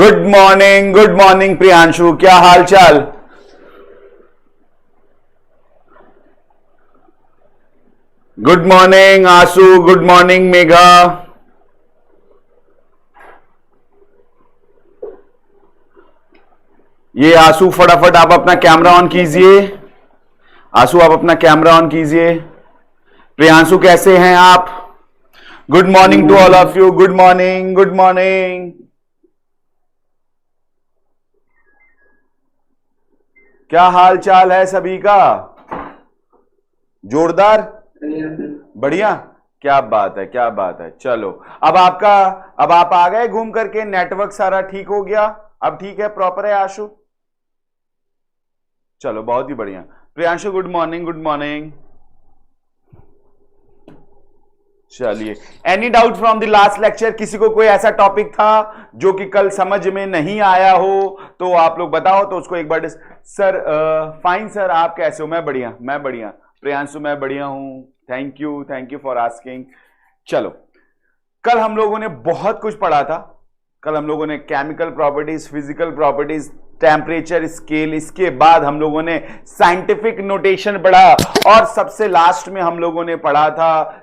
Good morning Priyanshu, क्या हाल चाल। गुड मॉर्निंग आशु, गुड मॉर्निंग मेघा। ये आशु फटाफट आप अपना कैमरा ऑन कीजिए। आशु आप अपना कैमरा ऑन कीजिए। प्रियांशु कैसे हैं आप? Good morning to all of you. Good morning, good morning. क्या हाल चाल है सभी का? जोरदार, बढ़िया। क्या बात है, क्या बात है। चलो अब आप आ गए घूम करके, नेटवर्क सारा ठीक हो गया, अब ठीक है, प्रॉपर है आशु? चलो बहुत ही बढ़िया। Priyanshu good morning, good morning. चलिए, any doubt from the last lecture? किसी को कोई ऐसा टॉपिक था जो कि कल समझ में नहीं आया हो तो आप लोग बताओ, तो उसको एक बार सर फाइन सर, आप कैसे हो? मैं बढ़िया, मैं बढ़िया। प्रियांशु मैं बढ़िया हूं, थैंक यू फॉर आस्किंग। चलो, कल हम लोगों ने बहुत कुछ पढ़ा था। कल हम लोगों ने chemical properties, physical properties, temperature scale, इसके बाद हम लोगों ने साइंटिफिक नोटेशन पढ़ा और सबसे लास्ट में हम लोगों ने पढ़ा था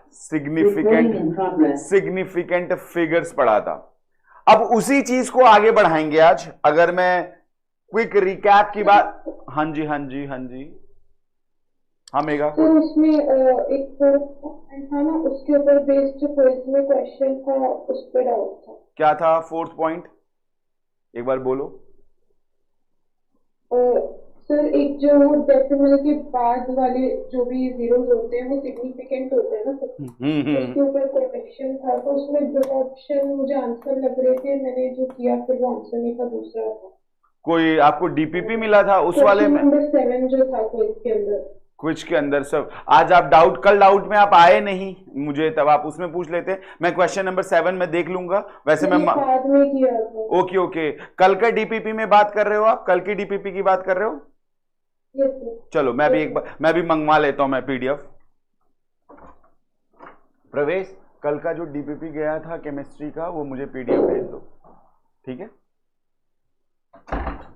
सिग्निफिकेंट फिगर्स पढ़ा था। अब उसी चीज को आगे बढ़ाएंगे आज। अगर मैं क्विक रिकैप की बात, हाँ जी हाँ जी हाँ जी, हाँ मेगा। तो उसमें एक पॉइंट था ना, उसके ऊपर बेस्ड जो क्विज में क्वेश्चन था उस पर डाउट था। क्या था फोर्थ पॉइंट? एक बार बोलो। सर एक जो डेसिमल के बाद वाले जो भी जीरोस होते हैं वो सिग्निफिकेंट होते हैं ना सर, उसके ऊपर क्वेश्चन था। तो उसमें दो ऑप्शन मुझे आंसर लग रहे थे, मैंने जो किया फिर वो आंसर नहीं था, दूसरा था। कोई आपको डीपीपी मिला था उस वाले में? नंबर 7 जो था क्विज के अंदर सब। आज आप डाउट, कल डाउट में आप आए नहीं मुझे, तब आप उसमें पूछ लेते। मैं क्वेश्चन नंबर 7 में देख लूंगा। वैसे मैं बाद में किया था। ओके ओके, कल का डीपीपी में बात कर रहे हो आप? कल की डीपीपी की बात कर रहे हो? चलो मैं भी एक बार मैं भी मंगवा लेता हूं मैं पीडीएफ। प्रवेश, कल का जो डीपीपी गया था केमिस्ट्री का, वो मुझे पीडीएफ भेज दो, ठीक है?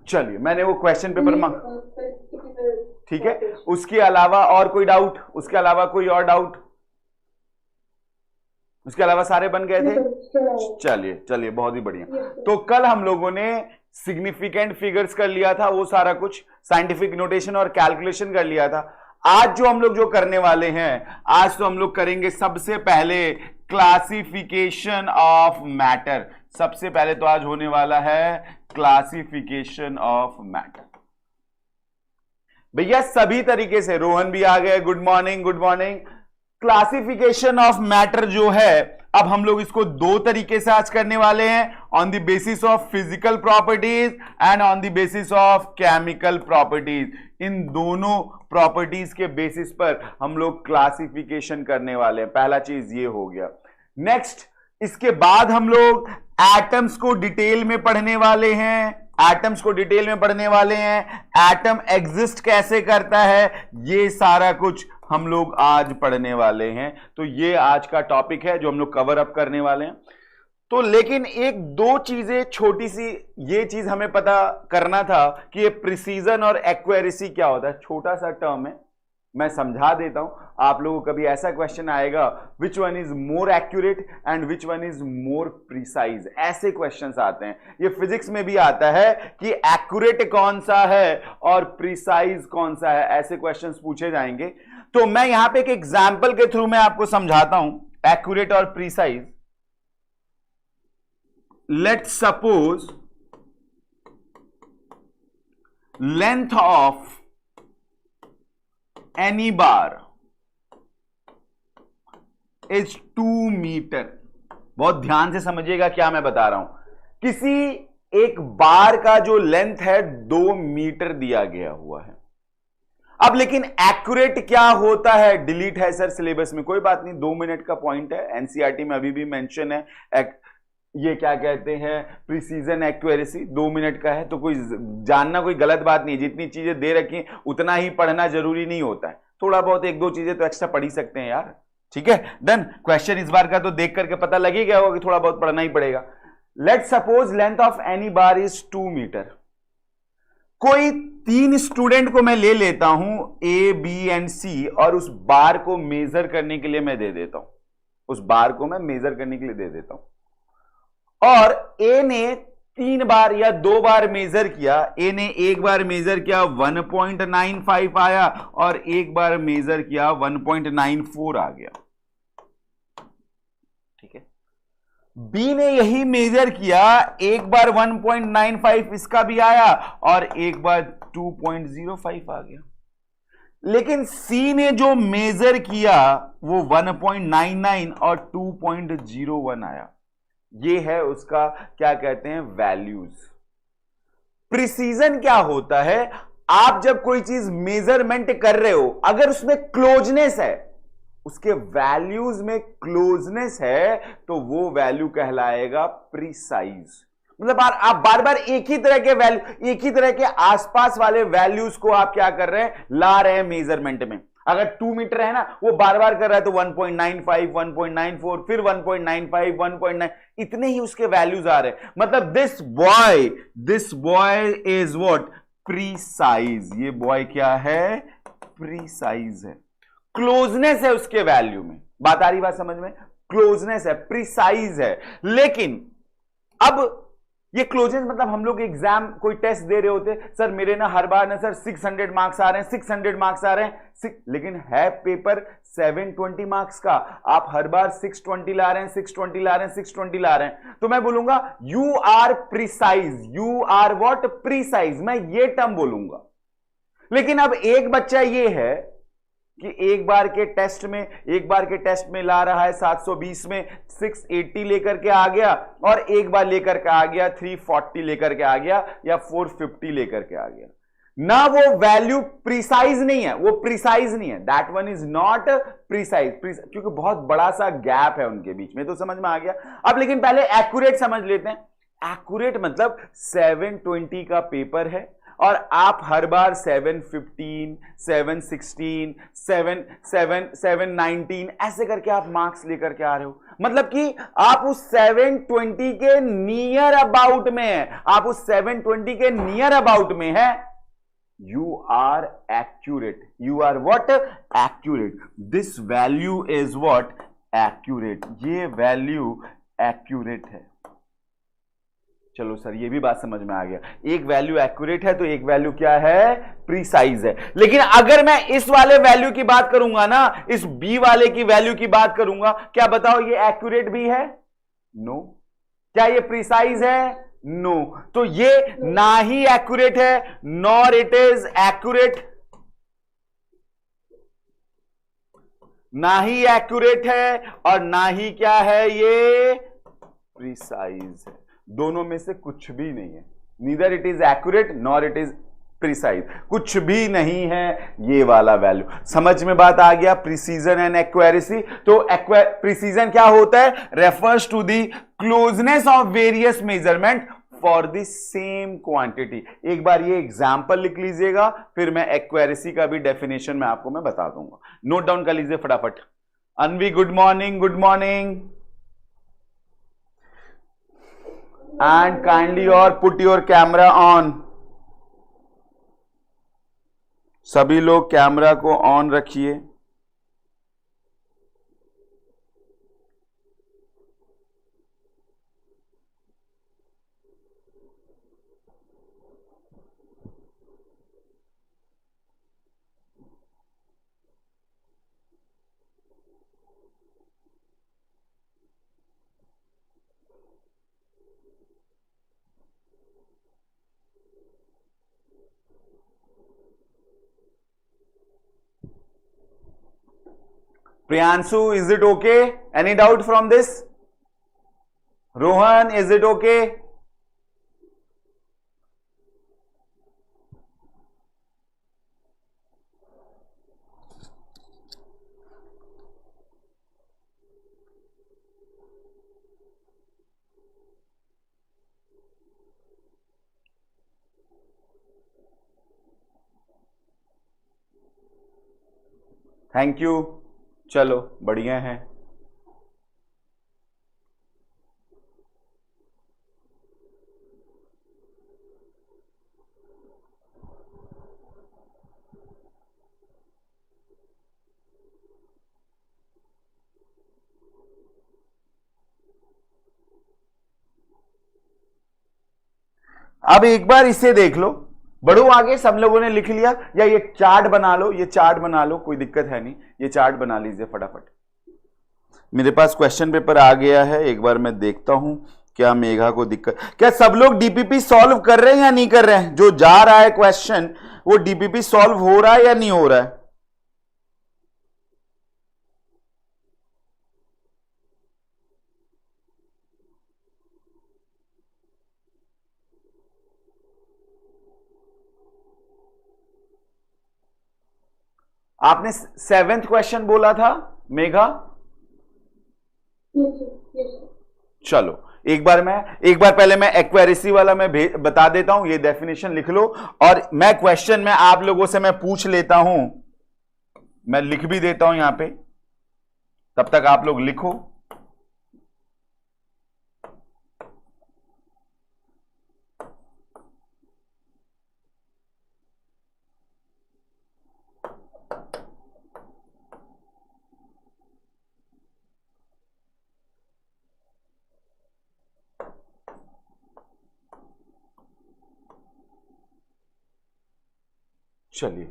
चलिए, मैंने वो क्वेश्चन पेपर ठीक है। उसके अलावा और कोई डाउट? उसके अलावा कोई और डाउट? उसके अलावा सारे बन गए थे? चलिए चलिए, बहुत ही बढ़िया। तो कल हम लोगों ने सिग्निफिकेंट फिगर्स कर लिया था, वो सारा कुछ साइंटिफिक नोटेशन और कैलकुलेशन कर लिया था। आज जो हम लोग जो करने वाले हैं, आज तो हम लोग करेंगे सबसे पहले क्लासिफिकेशन ऑफ मैटर। सबसे पहले तो आज होने वाला है क्लासिफिकेशन ऑफ मैटर। भैया सभी तरीके से, रोहन भी आ गए, good morning, good morning. Classification of matter जो है, अब हम लोग इसको दो तरीके से आज करने वाले हैं, on the basis of physical properties and on the basis of chemical properties. इन दोनों प्रॉपर्टीज के बेसिस पर हम लोग क्लासिफिकेशन करने वाले हैं। पहला चीज ये हो गया। नेक्स्ट, इसके बाद हम लोग एटम्स को डिटेल में पढ़ने वाले हैं। एटम्स को डिटेल में पढ़ने वाले हैं, एटम एग्जिस्ट कैसे करता है, ये सारा कुछ हम लोग आज पढ़ने वाले हैं। तो ये आज का टॉपिक है जो हम लोग कवर अप करने वाले हैं। तो लेकिन एक दो चीजें छोटी सी, ये चीज हमें पता करना था कि ये प्रिसीजन और एक्यूरेसी क्या होता है। छोटा सा टर्म है, मैं समझा देता हूं। आप लोगों को कभी ऐसा क्वेश्चन आएगा, which one is more accurate and which one is more precise, ऐसे क्वेश्चंस आते हैं। ये फिजिक्स में भी आता है कि एक्यूरेट कौन सा है और प्रिसाइज कौन सा है, ऐसे क्वेश्चंस पूछे जाएंगे। तो मैं यहां पे एक एग्जांपल के थ्रू मैं आपको समझाता हूं एक्यूरेट और precise. Let's suppose length of any bar is 2 metre. बहुत ध्यान से समझिएगा क्या मैं बता रहा हूं। किसी एक बार का जो लेंथ है 2 मीटर दिया गया हुआ है। अब लेकिन एक्यूरेट क्या होता है? डिलीट है सर सिलेबस में, कोई बात नहीं, 2 मिनट का पॉइंट है, एनसीईआरटी में अभी भी मेंशन है। ये क्या कहते हैं, प्रिसीजन एक्यूरेसी, 2 मिनट का है। तो कोई जानना कोई गलत बात नहीं है, जितनी चीजें दे रखी उतना ही पढ़ना जरूरी नहीं होता है। थोड़ा बहुत एक दो चीजें तो एक्स्ट्रा पढ़ ही सकते हैं यार, ठीक है। डन। क्वेश्चन इस बार का तो देख करके पता लग ही गया होगा कि थोड़ा बहुत पढ़ना ही पड़ेगा। Let suppose length of any bar is 2 metre. कोई 3 स्टूडेंट को मैं ले लेता हूं, ए बी एंड सी, और उस बार को मेजर करने के लिए मैं दे देता हूं, उस बार को मैं मेजर करने के लिए दे देता हूं। और ए ने 3 बार या 2 बार मेजर किया। ए ने एक बार मेजर किया 1.95 आया, और एक बार मेजर किया 1.94 आ गया। ठीक है। बी ने यही मेजर किया, एक बार 1.95 इसका भी आया, और एक बार 2.05 आ गया। लेकिन सी ने जो मेजर किया वो 1.99 और 2.01 आया। ये है उसका क्या कहते हैं, वैल्यूज। प्रिसीजन क्या होता है, आप जब कोई चीज मेजरमेंट कर रहे हो, अगर उसमें क्लोजनेस है, उसके वैल्यूज में क्लोजनेस है, तो वो वैल्यू कहलाएगा प्रिसाइज। मतलब आप बार बार एक ही तरह के वैल्यू, एक ही तरह के आसपास वाले वैल्यूज को आप क्या कर रहे हैं, ला रहे हैं मेजरमेंट में। अगर 2 मीटर है ना, वो बार बार कर रहा है तो 1.95, 1.94, फिर 1.95, 1.9, इतने ही उसके वैल्यूज आ रहे हैं। मतलब this boy is what, precise. ये बॉय क्या है, प्रीसाइज है। क्लोजनेस है उसके वैल्यू में। बात आ रही, बात समझ में, क्लोजनेस है, प्रीसाइज है। लेकिन अब ये क्लोजनेस मतलब हम लोग एग्जाम कोई टेस्ट दे रहे होते, सर मेरे ना हर बार ना सर 600 मार्क्स आ रहे हैं, 600 मार्क्स आ रहे हैं, लेकिन है पेपर 720 मार्क्स का, आप हर बार 620 ला रहे हैं, 620 ला रहे हैं, 620 ला रहे हैं, तो मैं बोलूंगा you are precise, you are what, precise, मैं ये टर्म बोलूंगा। लेकिन अब एक बच्चा ये है कि एक बार के टेस्ट में ला रहा है 720 में 680 लेकर के आ गया, और एक बार लेकर के आ गया 340 लेकर के आ गया, या 450 लेकर के आ गया ना, वो वैल्यू प्रिसाइज नहीं है, वो प्रिसाइज नहीं है, that one is not precise, क्योंकि बहुत बड़ा सा गैप है उनके बीच में। तो समझ में आ गया। अब लेकिन पहले एक्यूरेट समझ लेते हैं। एक्यूरेट मतलब 720 का पेपर है, और आप हर बार 715, 716, 719 ऐसे करके आप मार्क्स लेकर के आ रहे हो। मतलब कि आप उस 720 के नियर अबाउट में है, आप उस 720 के नियर अबाउट में है। You are accurate, you are what, accurate. This value is what, accurate. ये वैल्यू एक्यूरेट है। चलो सर, ये भी बात समझ में आ गया। एक वैल्यू एक्यूरेट है तो एक वैल्यू क्या है, प्रीसाइज है। लेकिन अगर मैं इस वाले वैल्यू की बात करूंगा ना, इस बी वाले की वैल्यू की बात करूंगा, क्या बताओ ये एक्यूरेट भी है? नो। क्या ये प्रीसाइज है? नो। तो ये ना ही एक्यूरेट है, नॉर इट इज एक्यूरेट, ना ही एक्यूरेट है और ना ही क्या है, ये प्रीसाइज है। दोनों में से कुछ भी नहीं है। Neither it is accurate nor it is precise, कुछ भी नहीं है ये वाला वैल्यू। समझ में बात आ गया, प्रिसीजन एंड एक्यूरेसी। तो प्रिसीजन क्या होता है, refers to the closeness of various measurement for the same quantity. एक बार ये एग्जांपल लिख लीजिएगा, फिर मैं एक्यूरेसी का भी डेफिनेशन में आपको मैं बता दूंगा। नोट डाउन कर लीजिए फटाफट। Anvi good morning, good morning. And kindly और put your camera on। सभी लोग कैमरा को ऑन रखिए। Priyanshu, is it okay? Any doubt from this? Rohan, is it okay? Thank you. चलो बढ़िया है। अब एक बार इसे देख लो, बढ़ो आगे। सब लोगों ने लिख लिया, या ये चार्ट बना लो, ये चार्ट बना लो, कोई दिक्कत है नहीं, ये चार्ट बना लीजिए फटाफट। मेरे पास क्वेश्चन पेपर आ गया है, एक बार मैं देखता हूं क्या मेघा को दिक्कत। क्या सब लोग डीपीपी सॉल्व कर रहे हैं या नहीं कर रहे हैं? जो जा रहा है क्वेश्चन वो डीपीपी सॉल्व हो रहा है या नहीं हो रहा है? आपने 7th क्वेश्चन बोला था मेघा? चलो एक बार पहले मैं एक्वेरेसी वाला मैं बता देता हूं, ये डेफिनेशन लिख लो, और मैं क्वेश्चन में आप लोगों से मैं पूछ लेता हूं, मैं लिख भी देता हूं यहां पे, तब तक आप लोग लिखो। चलिए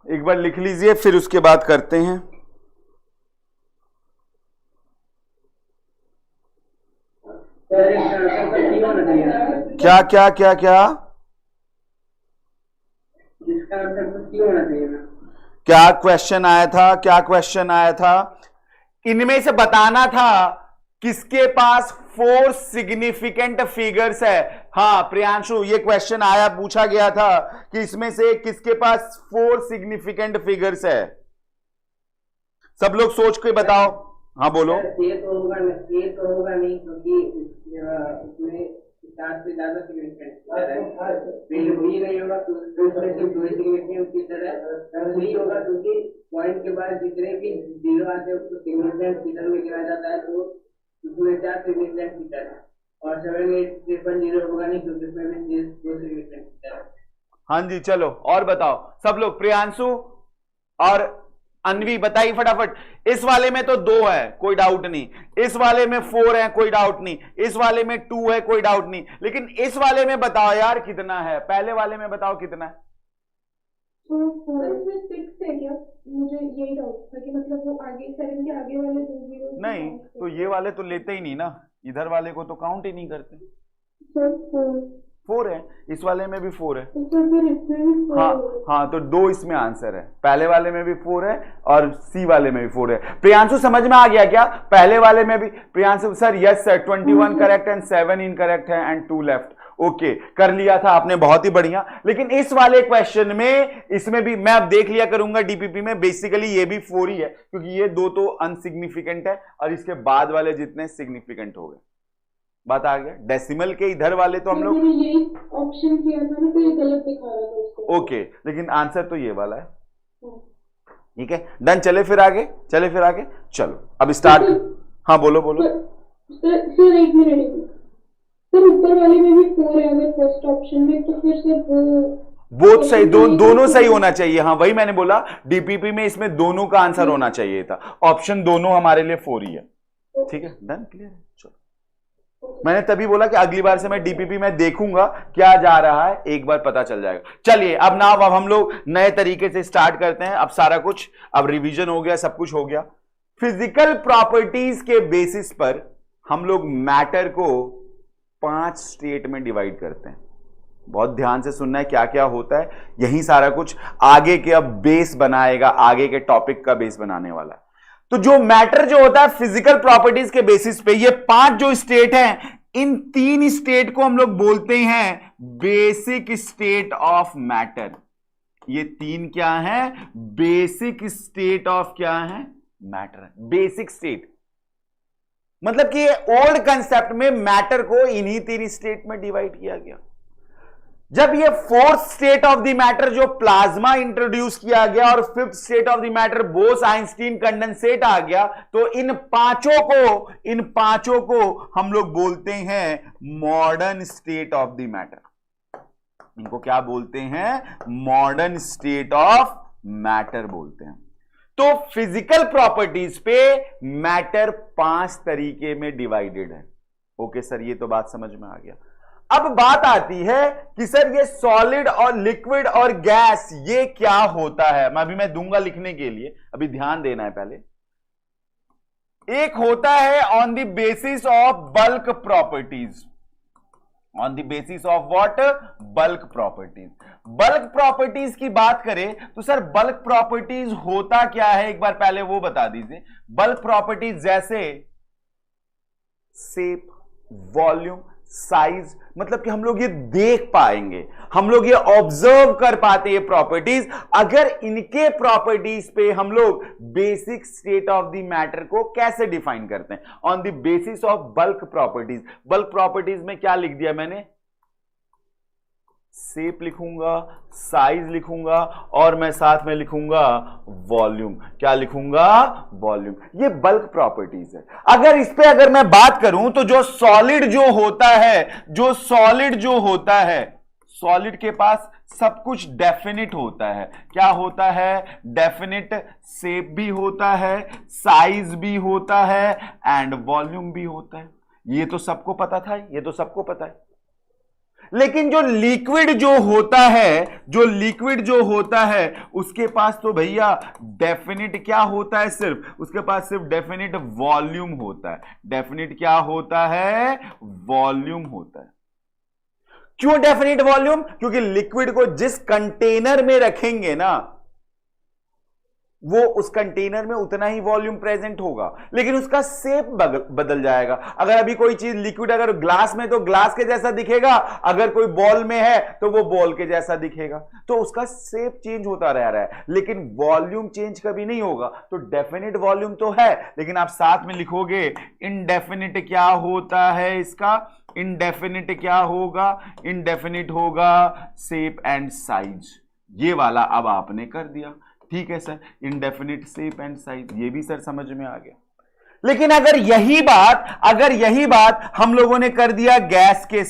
एक बार लिख लीजिए, फिर उसके बाद करते हैं। क्या क्या क्या क्या? इसका आंसर तो सी होना चाहिए ना। क्या क्वेश्चन आया था? क्या क्वेश्चन आया था? इनमें से बताना था किसके पास 4 सिग्निफिकेंट फिगर्स है। हाँ प्रियांशु, ये क्वेश्चन आया, पूछा गया था कि इसमें से किसके पास 4 सिग्निफिकेंट फिगर्स है। सब लोग सोच के बताओ। हाँ बोलो। ये तो होगा नहीं, क्योंकि इसमें 4 से ज्यादा सिग्निफिकेंट भी नहीं होगा, तो इसमें सिर्फ 2 सिग्निफिकेंट फीचर है। 3 होगा क्योंकि पॉइंट के बाद जितने भी 0 आते हैं उसको सिग्निफिकेंट फीचर में गिना जाता है, तो उसमें 4 सिग्निफिकेंट फीचर है। और 7 8 0 होगा नहीं, क्योंकि इसमें भी 2 सिग्निफिकेंट फीचर है। हाँ जी चलो और बताओ सब लोग। प्रियांशु और अनवी बताइए फटाफट। इस वाले में तो 2 है, कोई डाउट नहीं। इस वाले में 4 है, कोई डाउट नहीं। इस वाले में 2 है, कोई डाउट नहीं। लेकिन इस वाले में बताओ यार कितना है? पहले वाले में बताओ कितना है? तो 4 में 6 है क्या? मुझे यही डाउट था कि मतलब वो आगे 7 के आगे वाले 2 जीरो नहीं, तो ये वाले तो लेते ही नहीं ना, इधर वाले को तो काउंट ही नहीं करते। सर 4 है, इस वाले में भी 4 है। तो फिर इसमें भी 4 हाँ तो 2 इसमें आंसर है। पहले वाले में भी 4 है और सी वाले में भी 4 है। प्रियांशु समझ में आ गया क्या? पहले वाले में भी Priyanshu sir yes sir 21 correct and 7 incorrect है एंड 2 लेफ्ट। ओके कर लिया था आपने, बहुत ही बढ़िया। लेकिन इस वाले क्वेश्चन में इसमें भी मैं अब देख लिया करूंगा डीपीपी में, बेसिकली ये भी 4 ही है, क्योंकि ये 2 तो अनसिग्निफिकेंट है और इसके बाद वाले जितने सिग्निफिकेंट हो गए। बात आ गया। डेसिमल के इधर वाले तो हम लोग यही ऑप्शन किया था ना, तो ये गलत दिखा रहा था उसको। ओके, लेकिन आंसर तो ये वाला है। ठीक है डन। चले फिर आगे, चलो अब स्टार्ट। हाँ बोलो बोलो। सर एक मिनट सर, ऊपर वाले में भी 4 है अगर फर्स्ट ऑप्शन में, तो फिर सर बोथ सही, दोनों सही होना चाहिए। हाँ वही मैंने बोला, डीपीपी में इसमें दोनों का आंसर होना चाहिए था। ऑप्शन दोनों हमारे लिए 4 ही है। ठीक है डन, क्लियर है। चलो मैंने तभी बोला कि अगली बार से मैं डीपीपी में देखूंगा क्या जा रहा है, एक बार पता चल जाएगा। चलिए अब हम लोग नए तरीके से स्टार्ट करते हैं। अब सारा कुछ, अब रिवीजन हो गया, सब कुछ हो गया। फिजिकल प्रॉपर्टीज के बेसिस पर हम लोग मैटर को 5 स्टेट में डिवाइड करते हैं। बहुत ध्यान से सुनना है क्या क्या होता है, यही सारा कुछ आगे के अब बेस बनाएगा, आगे के टॉपिक का बेस बनाने वाला है। तो जो मैटर जो होता है फिजिकल प्रॉपर्टीज के बेसिस पे, ये 5 जो स्टेट हैं, इन 3 स्टेट को हम लोग बोलते हैं बेसिक स्टेट ऑफ मैटर। ये 3 क्या है? बेसिक स्टेट ऑफ क्या है? मैटर। बेसिक स्टेट मतलब कि ओल्ड कंसेप्ट में मैटर को इन्हीं 3 स्टेट में डिवाइड किया गया। जब ये 4th state of the matter जो प्लाज्मा इंट्रोड्यूस किया गया और 5th state of the matter Bose Einstein condensate आ गया, तो इन पांचों को हम लोग बोलते हैं modern state of the matter. इनको क्या बोलते हैं? मॉडर्न स्टेट ऑफ मैटर बोलते हैं। तो फिजिकल प्रॉपर्टीज पे मैटर 5 तरीके में डिवाइडेड है। ओके सर, ये तो बात समझ में आ गया। अब बात आती है कि सर ये सॉलिड और लिक्विड और गैस ये क्या होता है? मैं दूंगा लिखने के लिए, अभी ध्यान देना है पहले। एक होता है on the basis of bulk properties. On the basis of what? Bulk properties. Bulk properties की बात करें तो सर बल्क प्रॉपर्टीज होता क्या है, एक बार पहले वो बता दीजिए। बल्क प्रॉपर्टीज जैसे शेप, वॉल्यूम, साइज, मतलब कि हम लोग ये देख पाएंगे, हम लोग ये ऑब्जर्व कर पाते हैं प्रॉपर्टीज, अगर इनके प्रॉपर्टीज पे हम लोग basic state of the matter को कैसे डिफाइन करते हैं? On the basis of bulk properties. Bulk properties में क्या लिख दिया मैंने? शेप लिखूंगा, साइज लिखूंगा और मैं साथ में लिखूंगा वॉल्यूम। क्या लिखूंगा? वॉल्यूम। ये बल्क प्रॉपर्टीज है। अगर मैं बात करूं तो जो सॉलिड जो होता है, सॉलिड के पास सब कुछ डेफिनिट होता है। क्या होता है? डेफिनिट। शेप भी होता है, साइज भी होता है एंड वॉल्यूम भी होता है। ये तो सबको पता था, ये तो सबको पता है। लेकिन जो लिक्विड जो होता है उसके पास तो भैया डेफिनिट क्या होता है? सिर्फ उसके पास सिर्फ डेफिनिट वॉल्यूम होता है। डेफिनिट क्या होता है? वॉल्यूम होता है। क्यों डेफिनिट वॉल्यूम? क्योंकि लिक्विड को जिस कंटेनर में रखेंगे ना, वो उस कंटेनर में उतना ही वॉल्यूम प्रेजेंट होगा, लेकिन उसका शेप बदल जाएगा। अगर अभी कोई चीज लिक्विड अगर ग्लास में तो ग्लास के जैसा दिखेगा, अगर कोई बॉल में है तो वो बॉल के जैसा दिखेगा, तो उसका शेप चेंज होता रह रहा है, लेकिन वॉल्यूम चेंज कभी नहीं होगा। तो डेफिनिट वॉल्यूम तो है, लेकिन आप साथ में लिखोगे इनडेफिनिट क्या होता है इसका? इनडेफिनिट क्या होगा? इनडेफिनिट होगा शेप एंड साइज। ये वाला अब आपने कर दिया, ठीक है sir. Indefinite shape and size, ये भी सर समझ में आ गया। लेकिन अगर यही बात हम लोगों ने कर दिया गैस के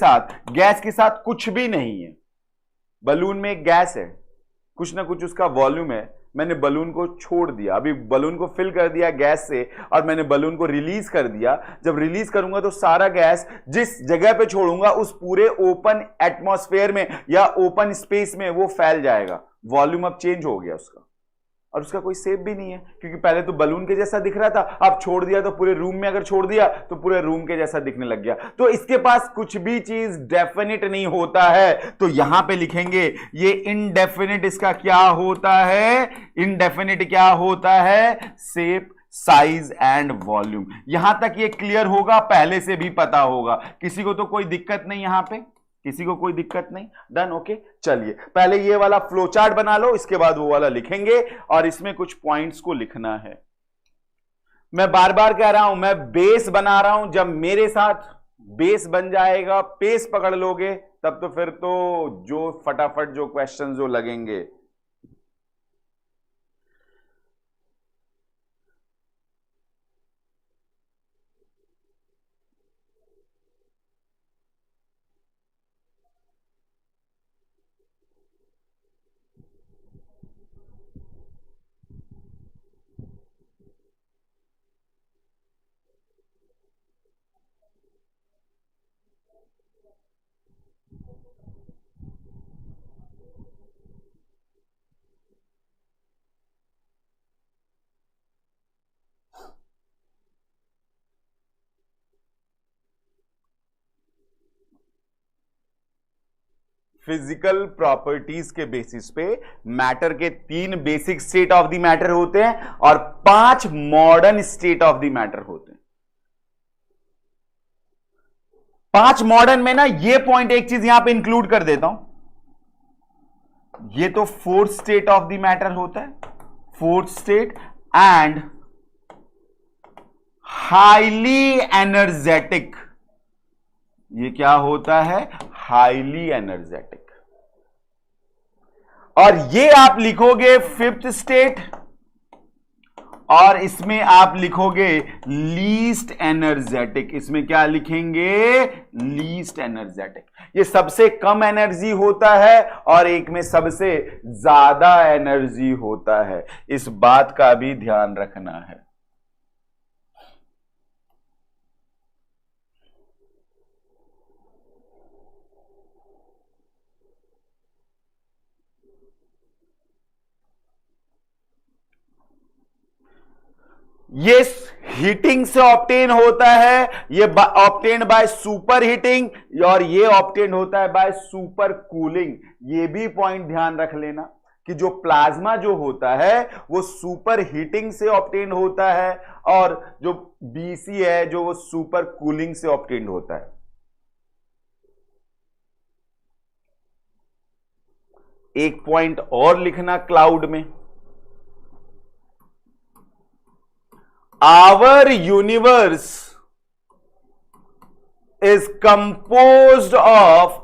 साथ कुछ भी नहीं है। बलून में एक गैस है, कुछ ना कुछ उसका वॉल्यूम है, मैंने बलून को छोड़ दिया, अभी बलून को फिल कर दिया गैस से और मैंने बलून को रिलीज कर दिया। जब रिलीज करूंगा तो सारा गैस जिस जगह पे छोड़ूंगा उस पूरे ओपन एटमॉस्फेयर में या ओपन स्पेस में वो फैल जाएगा। वॉल्यूम अब चेंज हो गया उसका, और उसका कोई शेप भी नहीं है, क्योंकि पहले तो बलून के जैसा दिख रहा था, अब छोड़ दिया तो पूरे रूम में अगर छोड़ दिया तो पूरे रूम के जैसा दिखने लग गया। तो इसके पास कुछ भी चीज डेफिनिट नहीं होता है, तो यहां पे लिखेंगे ये इनडेफिनिट। इसका क्या होता है? इनडेफिनिट क्या होता है? Shape, size and volume. यहां तक ये क्लियर होगा, पहले से भी पता होगा, किसी को तो कोई दिक्कत नहीं, यहां पे किसी को कोई दिक्कत नहीं। Done, okay. चलिए पहले ये वाला फ्लो चार्ट बना लो, इसके बाद वो वाला लिखेंगे और इसमें कुछ पॉइंट्स को लिखना है। मैं बार बार कह रहा हूं, मैं बेस बना रहा हूं, जब मेरे साथ बेस बन जाएगा, पेस पकड़ लोगे, तब तो फिर तो जो फटाफट जो क्वेश्चन जो लगेंगे। फिजिकल प्रॉपर्टीज के बेसिस पे मैटर के 3 basic state of the matter होते हैं और 5 modern state of the matter होते हैं। 5 मॉडर्न में ना ये पॉइंट एक चीज यहां पे इंक्लूड कर देता हूं, ये तो 4th state of the matter होता है, 4th state and highly energetic. ये क्या होता है? Highly energetic. और ये आप लिखोगे 5th स्टेट और इसमें आप लिखोगे लीस्ट एनर्जेटिक। इसमें क्या लिखेंगे? Least energetic. ये सबसे कम एनर्जी होता है और एक में सबसे ज्यादा एनर्जी होता है। इस बात का भी ध्यान रखना है। ये हीटिंग से ऑब्टेन होता है, ये ऑब्टेन बाय सुपर हीटिंग, और ये ऑब्टेन होता है बाय सुपर कूलिंग। ये भी पॉइंट ध्यान रख लेना कि जो प्लाज्मा जो होता है वो सुपर हीटिंग से ऑब्टेन होता है और जो बीसी है जो वो सुपर कूलिंग से ऑब्टेन होता है। एक पॉइंट और लिखना क्लाउड में, our universe is composed of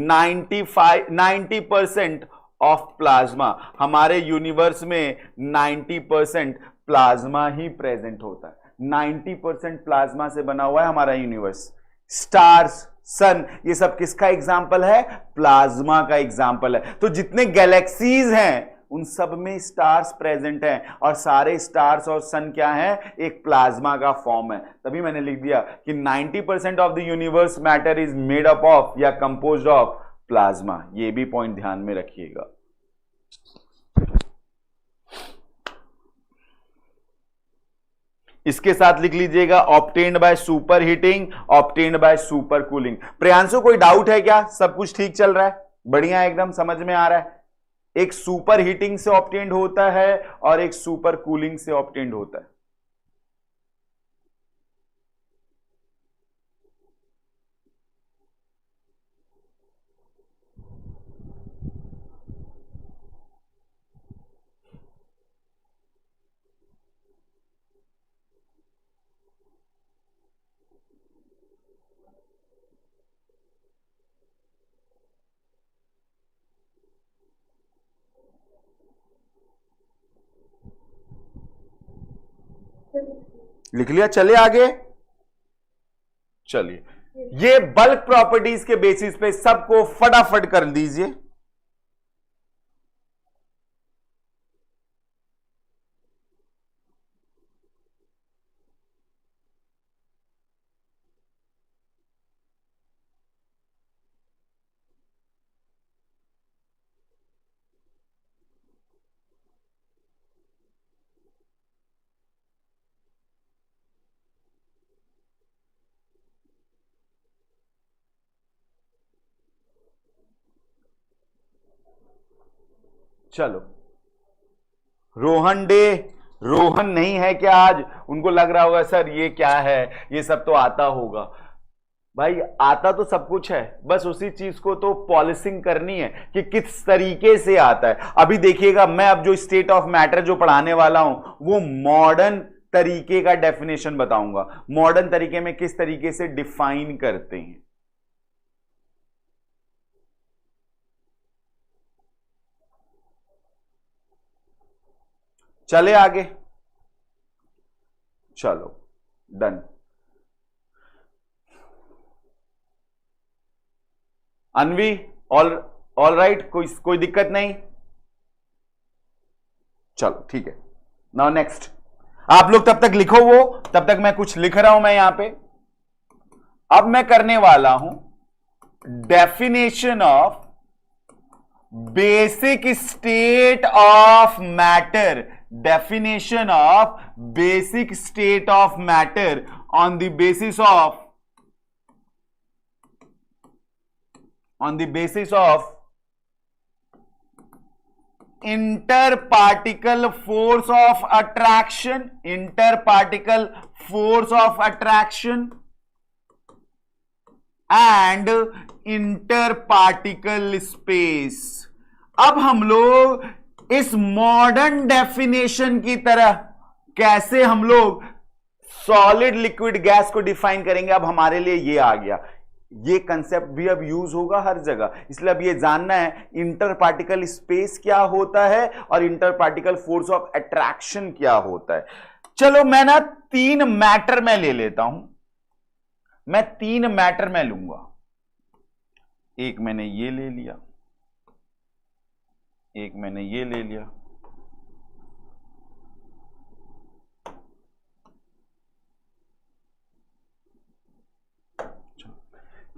90% of plasma. हमारे यूनिवर्स में 90% प्लाज्मा ही प्रेजेंट होता है। 90% प्लाज्मा से बना हुआ है हमारा यूनिवर्स। स्टार्स, सन, ये सब किसका एग्जाम्पल है? प्लाज्मा का एग्जाम्पल है। तो जितने गैलेक्सीज हैं उन सब में स्टार्स प्रेजेंट हैं और सारे स्टार्स और सन क्या है? एक प्लाज्मा का फॉर्म है। तभी मैंने लिख दिया कि 90% of the universe matter is made up of या कंपोज्ड ऑफ प्लाज्मा। ये भी पॉइंट ध्यान में रखिएगा। इसके साथ लिख लीजिएगा obtained by super heating, obtained by super cooling. Priyanshu कोई डाउट है क्या? सब कुछ ठीक चल रहा है? बढ़िया, एकदम समझ में आ रहा है। एक सुपर हीटिंग से ऑब्टेन्ड होता है और एक सुपर कूलिंग से ऑब्टेन्ड होता है। लिख लिया? चले आगे। चलिए, ये बल्क प्रॉपर्टीज के बेसिस पे सबको फटाफट कर दीजिए। चलो, रोहन डे, रोहन नहीं है क्या आज? उनको लग रहा होगा सर ये क्या है, ये सब तो आता होगा। भाई आता तो सब कुछ है, बस उसी चीज को तो पॉलिशिंग करनी है कि किस तरीके से आता है। अभी देखिएगा, मैं अब जो स्टेट ऑफ मैटर जो पढ़ाने वाला हूं वो मॉडर्न तरीके का डेफिनेशन बताऊंगा। मॉडर्न तरीके में किस तरीके से डिफाइन करते हैं। चले आगे। चलो डन। अनवी ऑल राइट, कोई दिक्कत नहीं? चलो ठीक है। नाउ नेक्स्ट, आप लोग तब तक लिखो वो, तब तक मैं कुछ लिख रहा हूं मैं यहां पे। अब मैं करने वाला हूं definition of basic state of matter. Definition of basic state of matter on the basis of interparticle force of attraction, interparticle force of attraction and interparticle space। अब हम लोग इस मॉडर्न डेफिनेशन की तरह कैसे हम लोग सॉलिड लिक्विड गैस को डिफाइन करेंगे। अब हमारे लिए ये आ गया, ये कंसेप्ट भी अब यूज होगा हर जगह, इसलिए अब ये जानना है इंटर पार्टिकल स्पेस क्या होता है और inter particle force of attraction क्या होता है। चलो मैं ना 3 मैटर में ले लेता हूं, मैं 3 मैटर में लूंगा। एक मैंने ये ले लिया, एक मैंने ये ले लिया,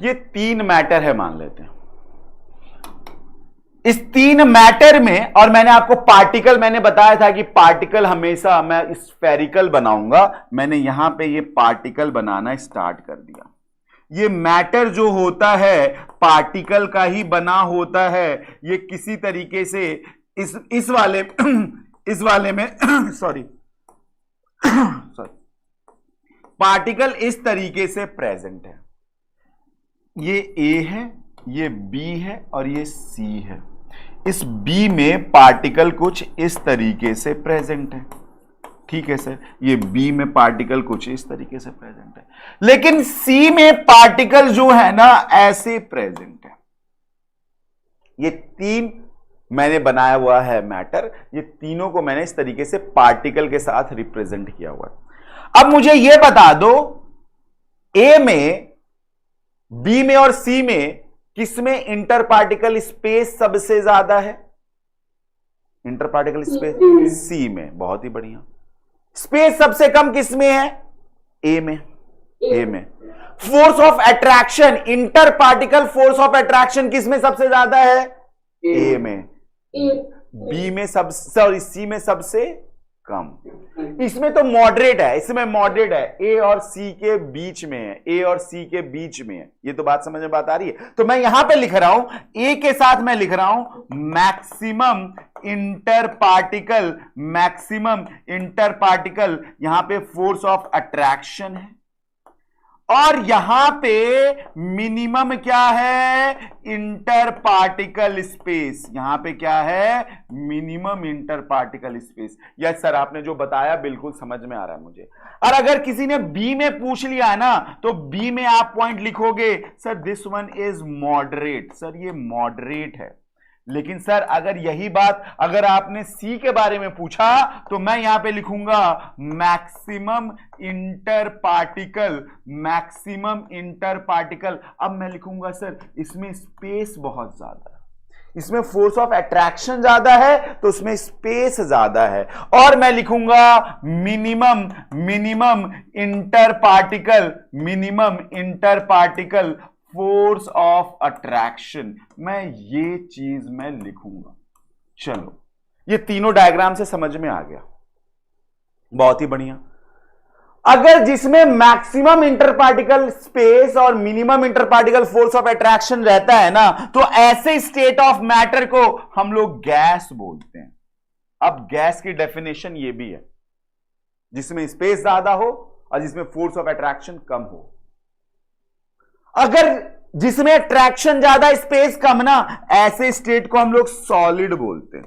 ये 3 मैटर है मान लेते हैं। इस 3 मैटर में, और मैंने आपको पार्टिकल, मैंने बताया था कि पार्टिकल हमेशा मैं स्फेरिकल बनाऊंगा, मैंने यहां पे ये पार्टिकल बनाना स्टार्ट कर दिया। ये मैटर जो होता है पार्टिकल का ही बना होता है। ये किसी तरीके से इस वाले में सॉरी पार्टिकल इस तरीके से प्रेजेंट है। ये ए है, ये बी है और ये सी है। इस बी में पार्टिकल कुछ इस तरीके से प्रेजेंट है, ठीक है सर। ये बी में पार्टिकल कुछ इस तरीके से प्रेजेंट है, लेकिन सी में पार्टिकल जो है ना ऐसे प्रेजेंट है। ये 3 मैंने बनाया हुआ है मैटर, ये तीनों को मैंने इस तरीके से पार्टिकल के साथ रिप्रेजेंट किया हुआ है। अब मुझे यह बता दो, ए में, बी में और सी में किसमें इंटर पार्टिकल स्पेस सबसे ज्यादा है? इंटर पार्टिकल स्पेस सी में। बहुत ही बढ़िया। स्पेस सबसे कम किसमें है? ए में। ए में। Force of attraction, inter particle force of attraction किसमें सबसे ज्यादा है? ए में। बी में सब, सॉरी सी में सबसे कम। इसमें तो मॉडरेट है, इसमें मॉडरेट है, ए और सी के बीच में है, ए और सी के बीच में है। ये तो बात समझ में बात आ रही है। तो मैं यहां पे लिख रहा हूं, ए के साथ मैं लिख रहा हूं maximum inter particle, maximum inter particle, यहां पे फोर्स ऑफ अट्रैक्शन है, और यहां पे मिनिमम क्या है? Inter particle space. यहां पे क्या है? Minimum inter particle space. Yes sir, आपने जो बताया बिल्कुल समझ में आ रहा है मुझे। और अगर किसी ने बी में पूछ लिया ना, तो बी में आप पॉइंट लिखोगे sir this one is moderate. Sir ये मॉडरेट है। लेकिन सर अगर यही बात अगर आपने सी के बारे में पूछा, तो मैं यहां पे लिखूंगा maximum inter particle, maximum inter particle. अब मैं लिखूंगा सर इसमें स्पेस बहुत ज्यादा है, इसमें फोर्स ऑफ अट्रैक्शन ज्यादा है, तो उसमें स्पेस ज्यादा है। और मैं लिखूंगा minimum, minimum inter particle, minimum inter particle force of attraction. मैं ये चीज मैं लिखूंगा। चलो, ये तीनों डायग्राम से समझ में आ गया। बहुत ही बढ़िया। अगर जिसमें मैक्सिमम इंटर पार्टिकल स्पेस और minimum inter particle force of attraction रहता है ना, तो ऐसे स्टेट ऑफ मैटर को हम लोग गैस बोलते हैं। अब गैस की डेफिनेशन ये भी है, जिसमें स्पेस ज्यादा हो और जिसमें फोर्स ऑफ अट्रैक्शन कम हो। अगर जिसमें अट्रैक्शन ज्यादा स्पेस कम ना, ऐसे स्टेट को हम लोग सॉलिड बोलते हैं।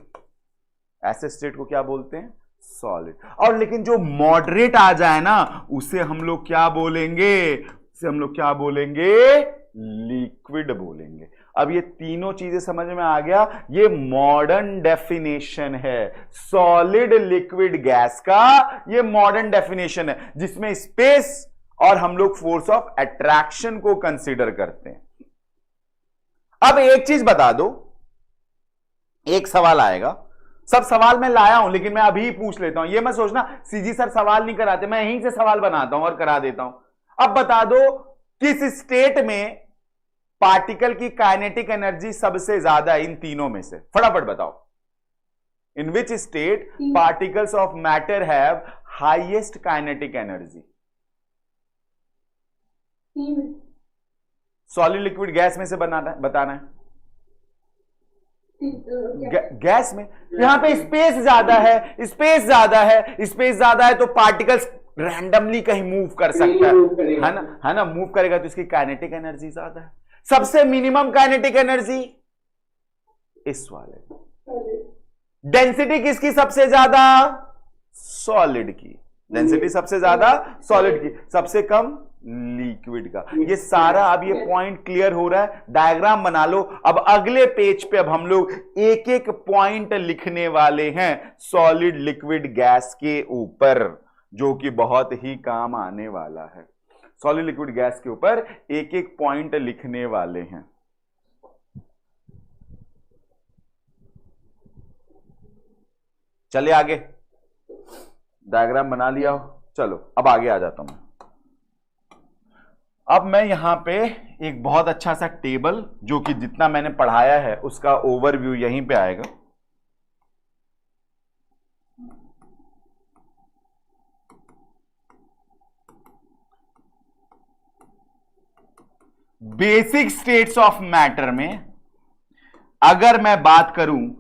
ऐसे स्टेट को क्या बोलते हैं? सॉलिड। और लेकिन जो मॉडरेट आ जाए ना, उसे हम लोग क्या बोलेंगे? उसे हम लोग क्या बोलेंगे? लिक्विड बोलेंगे। अब ये तीनों चीजें समझ में आ गया। ये मॉडर्न डेफिनेशन है सॉलिड लिक्विड गैस का। ये मॉडर्न डेफिनेशन है जिसमें स्पेस और हम लोग फोर्स ऑफ अट्रैक्शन को कंसीडर करते हैं। अब एक चीज बता दो, एक सवाल आएगा। सब सवाल मैं लाया हूं, लेकिन मैं अभी पूछ लेता हूं। ये मत सोचना सीजी सर सवाल नहीं कराते, मैं यहीं से सवाल बनाता हूं और करा देता हूं। अब बता दो किस स्टेट में पार्टिकल की काइनेटिक एनर्जी सबसे ज्यादा है इन तीनों में से? फटाफट बताओ। In which state particles of matter have highest kinetic energy? Solid liquid gas में से बताना है। गैस में। यहां पे स्पेस ज्यादा है, स्पेस ज्यादा है, स्पेस ज्यादा है, तो पार्टिकल्स रैंडमली कहीं मूव कर सकता है ना, मूव करेगा तो इसकी काइनेटिक एनर्जी ज्यादा है। सबसे मिनिमम काइनेटिक एनर्जी इस वाले। डेंसिटी किसकी सबसे ज्यादा? सॉलिड की। डेंसिटी सबसे ज्यादा सॉलिड की, सबसे कम लिक्विड का। ये सारा अब ये पॉइंट क्लियर हो रहा है, डायग्राम बना लो। अब अगले पेज पे अब हम लोग एक एक पॉइंट लिखने वाले हैं सॉलिड लिक्विड गैस के ऊपर, जो कि बहुत ही काम आने वाला है। सॉलिड लिक्विड गैस के ऊपर एक एक पॉइंट लिखने वाले हैं। चलिए आगे, डायग्राम बना लिया हो, चलो अब आगे आ जाता हूं। अब मैं यहां पे एक बहुत अच्छा सा टेबल, जो कि जितना मैंने पढ़ाया है उसका ओवरव्यू यहीं पे आएगा। बेसिक स्टेट्स ऑफ मैटर में अगर मैं बात करूं,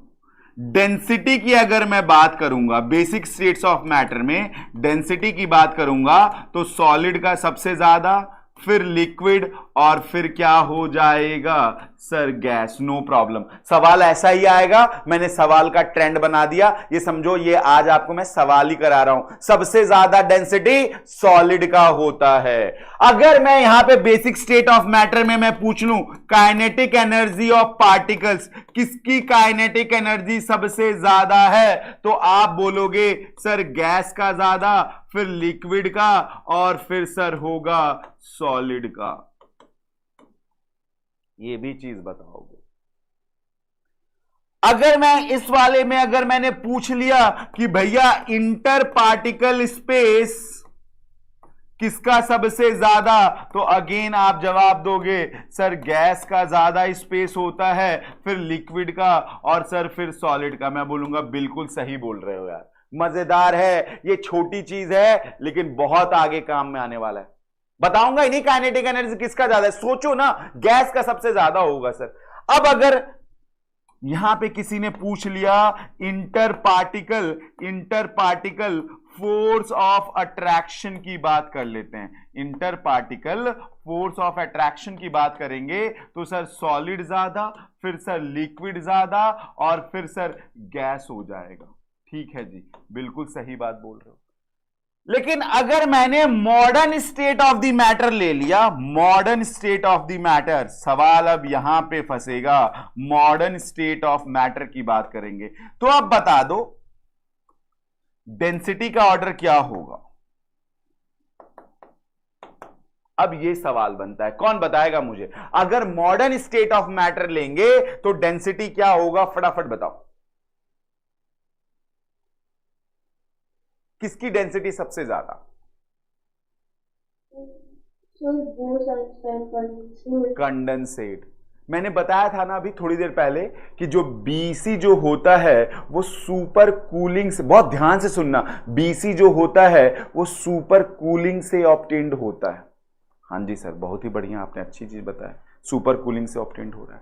डेंसिटी की अगर मैं बात करूंगा, बेसिक स्टेट्स ऑफ मैटर में डेंसिटी की बात करूंगा तो सॉलिड का सबसे ज्यादा, फिर लिक्विड, और फिर क्या हो जाएगा सर गैस। नो प्रॉब्लम, सवाल ऐसा ही आएगा। मैंने सवाल का ट्रेंड बना दिया, ये समझो ये आज आपको मैं सवाल ही करा रहा हूं। सबसे ज्यादा डेंसिटी सॉलिड का होता है। अगर मैं यहां पे बेसिक स्टेट ऑफ मैटर में मैं पूछ लूं काइनेटिक एनर्जी ऑफ पार्टिकल्स, किसकी काइनेटिक एनर्जी सबसे ज्यादा है, तो आप बोलोगे सर गैस का ज्यादा, फिर लिक्विड का, और फिर सर होगा सॉलिड का। ये भी चीज बताओगे। अगर मैं इस वाले में अगर मैंने पूछ लिया कि भैया इंटर पार्टिकल स्पेस किसका सबसे ज्यादा, तो अगेन आप जवाब दोगे सर गैस का ज्यादा स्पेस होता है, फिर लिक्विड का, और सर फिर सॉलिड का। मैं बोलूंगा बिल्कुल सही बोल रहे हो यार, मजेदार है। ये छोटी चीज है लेकिन बहुत आगे काम में आने वाला है। बताऊंगा इन्हीं काइनेटिक एनर्जी किसका ज्यादा है। सोचो ना, गैस का सबसे ज्यादा होगा सर। अब अगर यहां पे किसी ने पूछ लिया inter particle force of attraction की बात कर लेते हैं। Inter particle force of attraction की बात करेंगे तो सर सॉलिड ज्यादा, फिर सर लिक्विड ज्यादा, और फिर सर गैस हो जाएगा। ठीक है जी, बिल्कुल सही बात बोल रहे हो। लेकिन अगर मैंने modern state of the matter ले लिया, modern state of the matter, सवाल अब यहां पे फंसेगा। मॉडर्न स्टेट ऑफ मैटर की बात करेंगे तो अब बता दो डेंसिटी का ऑर्डर क्या होगा। अब ये सवाल बनता है, कौन बताएगा मुझे। अगर मॉडर्न स्टेट ऑफ मैटर लेंगे तो डेंसिटी क्या होगा, फटाफट बताओ। किसकी डेंसिटी सबसे ज्यादा? कंडेंसेट। मैंने बताया था ना अभी थोड़ी देर पहले कि जो बीसी जो होता है वो सुपर कूलिंग से, बहुत ध्यान से सुनना, बीसी जो होता है वो सुपर कूलिंग से ऑब्टेन्ड होता है। हाँ जी सर, बहुत ही बढ़िया, आपने अच्छी चीज बताया, सुपर कूलिंग से ऑब्टेन्ड हो रहा है।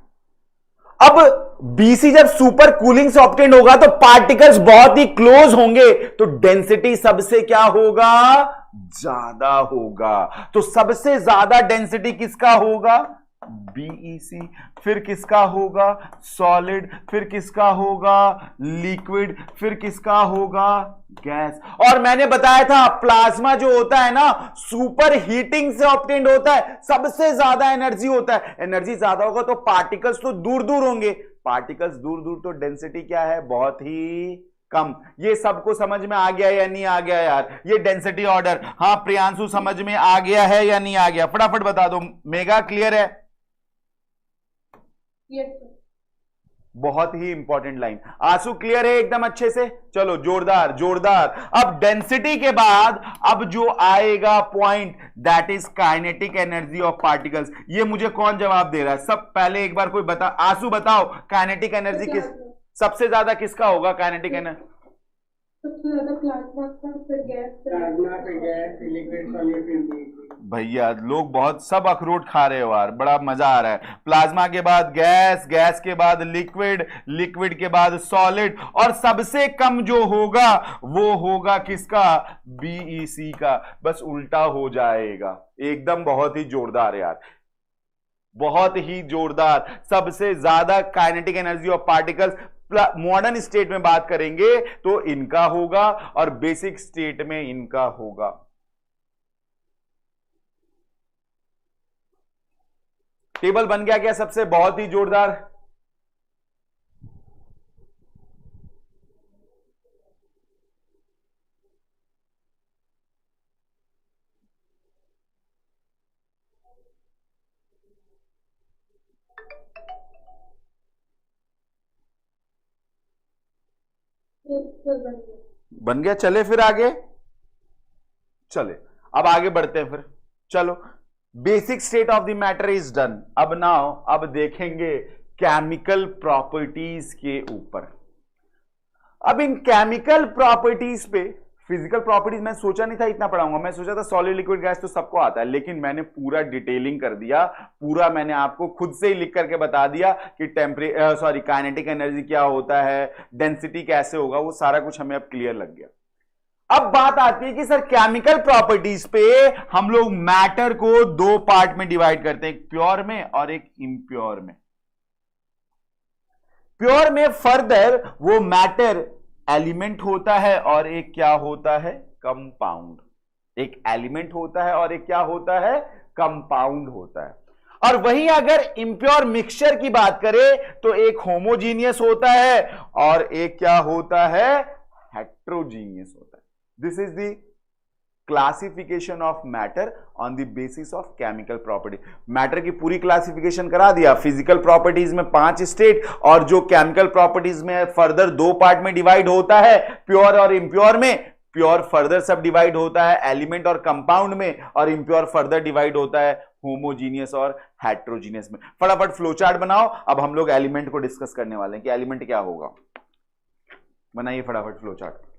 अब बीसी जब सुपर कूलिंग से ऑब्टेन्ड होगा तो पार्टिकल्स बहुत ही क्लोज होंगे, तो डेंसिटी सबसे क्या होगा, ज्यादा होगा। तो सबसे ज्यादा डेंसिटी किसका होगा, बीईसी। फिर किसका होगा, सॉलिड। फिर किसका होगा, लिक्विड। फिर किसका होगा, गैस। और मैंने बताया था प्लाज्मा जो होता है ना सुपर हीटिंग से ऑब्टेन्ड होता है, सबसे ज्यादा एनर्जी होता है। एनर्जी ज्यादा होगा तो पार्टिकल्स तो दूर दूर होंगे, पार्टिकल्स दूर दूर तो डेंसिटी क्या है, बहुत ही कम। ये सबको समझ में आ गया या नहीं आ गया यार, ये डेंसिटी ऑर्डर। हाँ प्रियांशु, समझ में आ गया है या नहीं आ गया, फटाफट बता दो। मेगा क्लियर है? यस। बहुत ही इंपॉर्टेंट लाइन। आंसू क्लियर है एकदम अच्छे से? चलो जोरदार जोरदार। अब डेंसिटी के बाद अब जो आएगा point, that is kinetic energy of particles. ये मुझे कौन जवाब दे रहा है? सब पहले एक बार कोई बता, आंसू बताओ काइनेटिक एनर्जी किस सबसे ज्यादा किसका होगा काइनेटिक एनर्जी? सबसे ज्यादा प्लाज्मा का, फिर गैस, प्लाज्मा पे गैस, लिक्विड, सॉलिड। भैया लोग बहुत सब अखरोट खा रहे हो यार, बड़ा मजा आ रहा है। प्लाज्मा के बाद गैस, गैस के बाद लिक्विड, लिक्विड के बाद सॉलिड, और सबसे कम जो होगा वो होगा किसका, बीईसी का। बस उल्टा हो जाएगा एकदम। बहुत ही जोरदार यार, बहुत ही जोरदार। सबसे ज्यादा kinetic energy of particles modern state में बात करेंगे तो इनका होगा, और बेसिक स्टेट में इनका होगा। टेबल बन गया क्या सबसे? बहुत ही जोरदार। बन गया। चले फिर आगे, चले अब आगे बढ़ते हैं फिर। चलो, basic state of the matter is done. अब नाउ अब देखेंगे केमिकल प्रॉपर्टीज के ऊपर। अब इन केमिकल प्रॉपर्टीज पे, फिजिकल प्रॉपर्टीज मैं सोचा नहीं था इतना पढ़ाऊंगा। मैं सोचा था सॉलिड लिक्विड गैस तो सबको आता है, लेकिन मैंने पूरा डिटेलिंग कर दिया। पूरा मैंने आपको खुद से ही लिख करके बता दिया कि काइनेटिक एनर्जी क्या होता है, डेंसिटी कैसे होगा, वो सारा कुछ हमें अब क्लियर लग गया। अब बात आती है कि सर केमिकल प्रॉपर्टीज पे हम लोग मैटर को दो पार्ट में डिवाइड करते हैं, एक प्योर में और एक इम्प्योर में। प्योर में फर्दर वो मैटर एलिमेंट होता है और एक क्या होता है? कंपाउंड। एक एलिमेंट होता है और एक क्या होता है? कंपाउंड होता है। और वहीं अगर इम्प्योर मिक्सचर की बात करें तो एक होमोजीनियस होता है और एक क्या होता है? हेट्रोजीनियस होता है। This is the classification of matter on the basis of chemical property. Matter की पूरी क्लासिफिकेशन करा दिया। फिजिकल प्रॉपर्टीज में 5 स्टेट, और जो केमिकल प्रॉपर्टीज में फर्दर 2 पार्ट में डिवाइड होता है, प्योर और इम्प्योर में। प्योर फर्दर सब डिवाइड होता है एलिमेंट और कंपाउंड में, और इम्प्योर फर्दर डिवाइड होता है होमोजीनियस और हेट्रोजीनियस में। फटाफट फ्लोचार्ट बनाओ। अब हम लोग एलिमेंट को डिस्कस करने वाले हैं कि एलिमेंट क्या होगा। बनाइए फटाफट फ्लोचार्ट।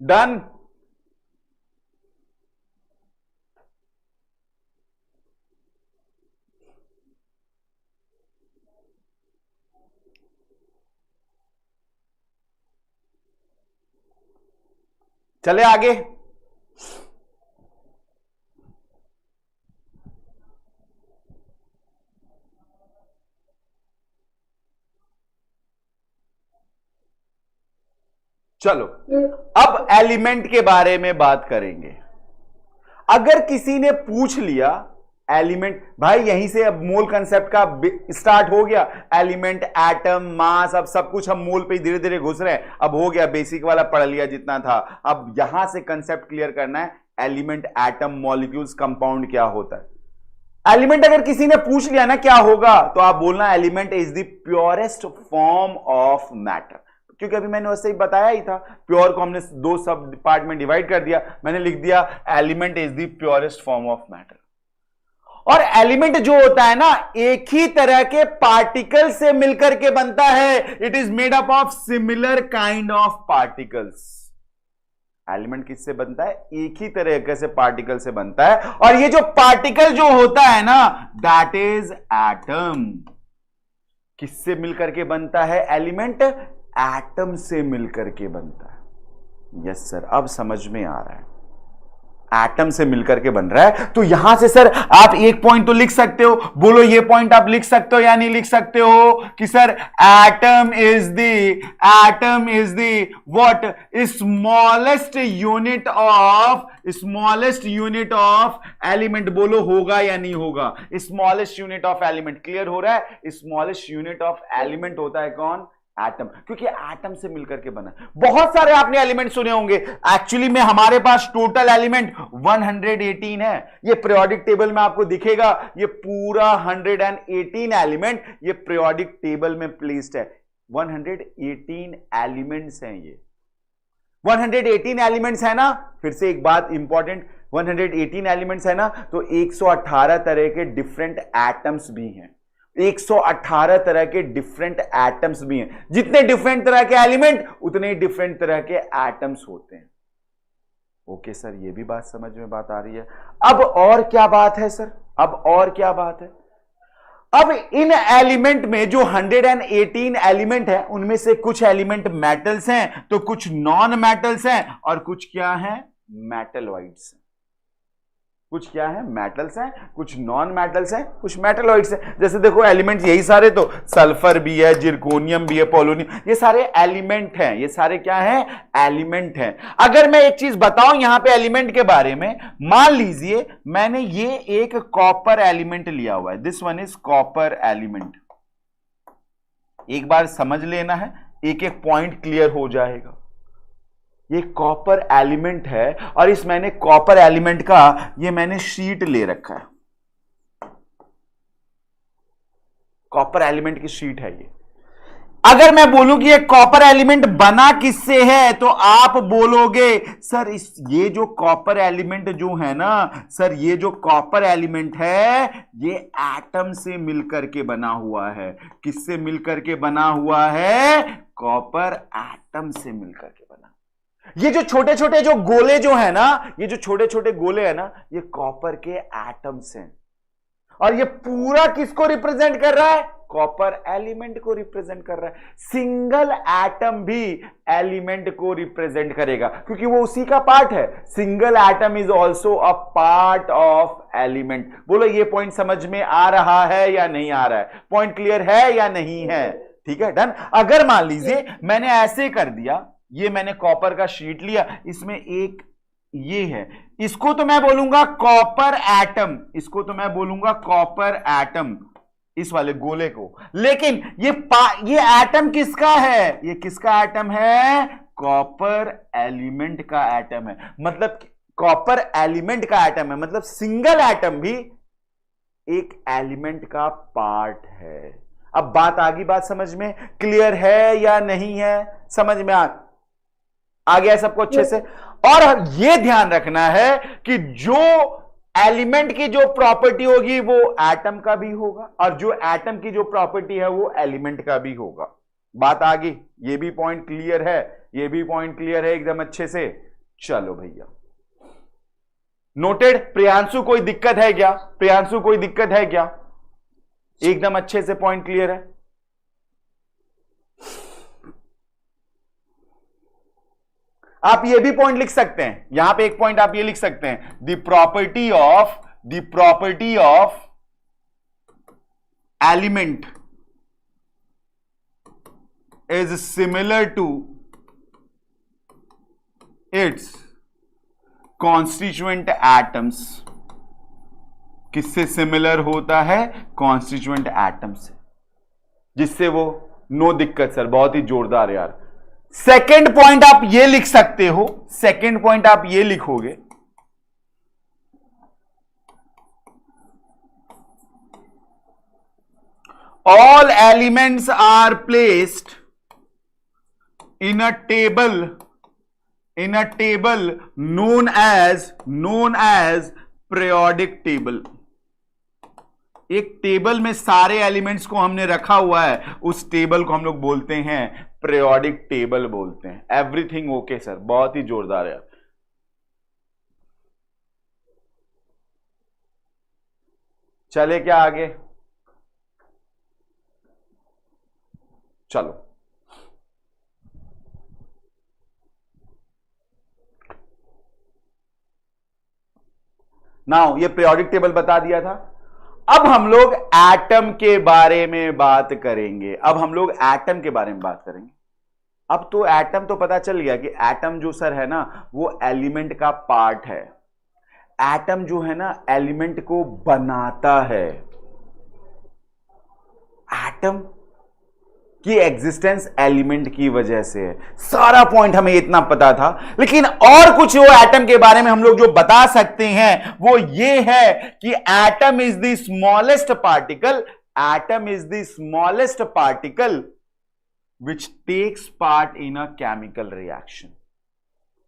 डन। चले आगे। चलो अब एलिमेंट के बारे में बात करेंगे। अगर किसी ने पूछ लिया एलिमेंट, भाई यहीं से अब मोल कंसेप्ट का स्टार्ट हो गया। एलिमेंट, एटम, मास, अब सब कुछ हम मोल पे धीरे धीरे घुस रहे हैं। अब हो गया, बेसिक वाला पढ़ लिया जितना था। अब यहां से कंसेप्ट क्लियर करना है। एलिमेंट, एटम, मॉलिक्यूल्स, कंपाउंड क्या होता है। एलिमेंट अगर किसी ने पूछ लिया ना क्या होगा, तो आप बोलना element is the purest form of matter. क्योंकि अभी मैंने वैसे ही बताया ही था, प्योर को हमने 2 सब पार्ट में डिवाइड कर दिया। मैंने लिख दिया element is the purest form of matter. और एलिमेंट जो होता है ना, एक ही तरह के पार्टिकल से मिलकर के बनता है। It is made up of similar kind of particles. Element किससे बनता है? एक ही तरीके से पार्टिकल से बनता है। और ये जो पार्टिकल जो होता है ना, दैट इज एटम। किससे मिलकर के बनता है एलिमेंट? एटम से मिलकर के बनता है। यस सर, अब समझ में आ रहा है। एटम से मिलकर के बन रहा है। तो यहां से सर आप एक पॉइंट तो लिख सकते हो। बोलो ये पॉइंट आप लिख सकते हो या नहीं लिख सकते हो कि sir atom is the what? Smallest unit of element. बोलो होगा या नहीं होगा? Smallest unit of element. Clear हो रहा है? स्मॉलेस्ट यूनिट ऑफ एलिमेंट होता है कौन? एटम। क्योंकि एटम से मिलकर के बना। बहुत सारे आपने एलिमेंट सुने होंगे। एक्चुअली में हमारे पास टोटल एलिमेंट 118 है। ये पीरियोडिक टेबल में आपको दिखेगा। ये पूरा 118 एलिमेंट ये पीरियोडिक टेबल में प्लेस्ड है। 118 एलिमेंट्स हैं ये। 118 एलिमेंट्स है ना। फिर से एक बात इंपॉर्टेंट, 118 एलिमेंट्स है ना, तो 118 तरह के डिफरेंट एटम्स भी हैं। 118 तरह के डिफरेंट एटम्स भी हैं। जितने डिफरेंट तरह के एलिमेंट उतने डिफरेंट तरह के एटम्स होते हैं। ओके सर, ये भी बात समझ में बात आ रही है। अब और क्या बात है सर? अब और क्या बात है? अब इन एलिमेंट में जो 118 एलिमेंट है, उनमें से कुछ एलिमेंट मेटल्स हैं, तो कुछ नॉन मेटल्स हैं, और कुछ क्या हैं? मेटलॉइड्स। कुछ क्या है, मेटल्स हैं, कुछ नॉन मेटल्स हैं, कुछ मेटलॉइड्स हैं। जैसे देखो एलिमेंट्स यही सारे, तो सल्फर भी है, जिरकोनियम भी है, पोलोनियम, ये सारे एलिमेंट हैं। ये सारे क्या हैं, एलिमेंट हैं। अगर मैं एक चीज बताऊं यहां पे एलिमेंट के बारे में, मान लीजिए मैंने ये एक कॉपर एलिमेंट लिया हुआ है, this one is copper element. एक बार समझ लेना है, एक एक पॉइंट क्लियर हो जाएगा। ये कॉपर एलिमेंट है और इस मैंने कॉपर एलिमेंट का ये मैंने शीट ले रखा है, कॉपर एलिमेंट की शीट है ये। अगर मैं बोलूं कि ये कॉपर एलिमेंट बना किससे है, तो आप बोलोगे सर ये जो कॉपर एलिमेंट जो है ना सर, ये जो कॉपर एलिमेंट है ये एटम से मिलकर के बना हुआ है। किससे मिलकर के बना हुआ है, कॉपर एटम से मिलकर के बना। ये जो छोटे छोटे जो गोले जो है ना, ये जो छोटे छोटे गोले है ना, ये कॉपर के एटम्स हैं। और ये पूरा किसको रिप्रेजेंट कर रहा है, कॉपर एलिमेंट को रिप्रेजेंट कर रहा है। सिंगल एटम भी एलिमेंट को रिप्रेजेंट करेगा क्योंकि वो उसी का पार्ट है। Single atom is also a part of element. बोलो ये पॉइंट समझ में आ रहा है या नहीं आ रहा है, पॉइंट क्लियर है या नहीं है, ठीक है डन। अगर मान लीजिए मैंने ऐसे कर दिया, ये मैंने कॉपर का शीट लिया, इसमें एक ये है, इसको तो मैं बोलूंगा कॉपर एटम, इसको तो मैं बोलूंगा कॉपर एटम, इस वाले गोले को। लेकिन ये एटम किसका है, ये किसका एटम है, कॉपर एलिमेंट का एटम है। मतलब कॉपर एलिमेंट का एटम है, मतलब सिंगल एटम भी एक एलिमेंट का पार्ट है। अब बात आगे, बात समझ में क्लियर है या नहीं है, समझ में आ गया सबको अच्छे से। और यह ध्यान रखना है कि जो एलिमेंट की जो प्रॉपर्टी होगी वो एटम का भी होगा, और जो एटम की जो प्रॉपर्टी है वो एलिमेंट का भी होगा। बात आ गई, ये भी पॉइंट क्लियर है, ये भी पॉइंट क्लियर है एकदम अच्छे से। चलो भैया, नोटेड। प्रियांशु कोई दिक्कत है क्या, प्रियांशु कोई दिक्कत है क्या, एकदम अच्छे से पॉइंट क्लियर है। आप ये भी पॉइंट लिख सकते हैं, यहां पे एक पॉइंट आप ये लिख सकते हैं, the property of element is similar to its constituent atoms. किससे सिमिलर होता है, कॉन्स्टिट्यूएंट एटम से, जिससे वो नो दिक्कत सर, बहुत ही जोरदार यार। सेकेंड पॉइंट आप ये लिख सकते हो, सेकेंड पॉइंट आप ये लिखोगे, all elements are placed in a table known as periodic table. एक टेबल में सारे एलिमेंट्स को हमने रखा हुआ है, उस टेबल को हम लोग बोलते हैं पीरियोडिक टेबल बोलते हैं। एवरीथिंग ओके सर, बहुत ही जोरदार है। चले क्या आगे, चलो नाउ ये पीरियोडिक टेबल बता दिया था। अब हम लोग एटम के बारे में बात करेंगे, अब हम लोग एटम के बारे में बात करेंगे। अब तो एटम तो पता चल गया कि एटम जो सर है ना वो एलिमेंट का पार्ट है। एटम जो है ना एलिमेंट को बनाता है। एटम की एग्जिस्टेंस एलिमेंट की वजह से है। सारा पॉइंट हमें इतना पता था, लेकिन और कुछ वो एटम के बारे में हम लोग जो बता सकते हैं वो ये है कि atom is the smallest particle, atom is the smallest particle which takes part in a chemical reaction.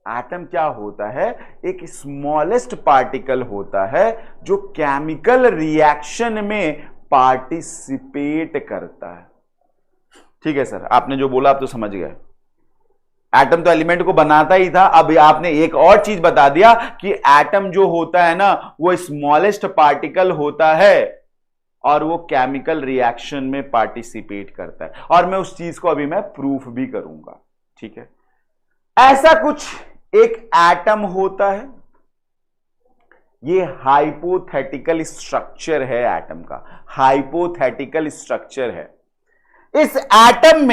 Atom क्या होता है, एक स्मॉलेस्ट पार्टिकल होता है जो केमिकल रिएक्शन में पार्टिसिपेट करता है। ठीक है सर, आपने जो बोला आप तो समझ गए। एटम तो एलिमेंट को बनाता ही था, अब आपने एक और चीज बता दिया कि एटम जो होता है ना वो स्मॉलेस्ट पार्टिकल होता है और वो केमिकल रिएक्शन में पार्टिसिपेट करता है, और मैं उस चीज को अभी मैं प्रूफ भी करूंगा। ठीक है, ऐसा कुछ एक एटम होता है। ये हाइपोथेटिकल स्ट्रक्चर है एटम का, हाइपोथेटिकल स्ट्रक्चर है। इस एटम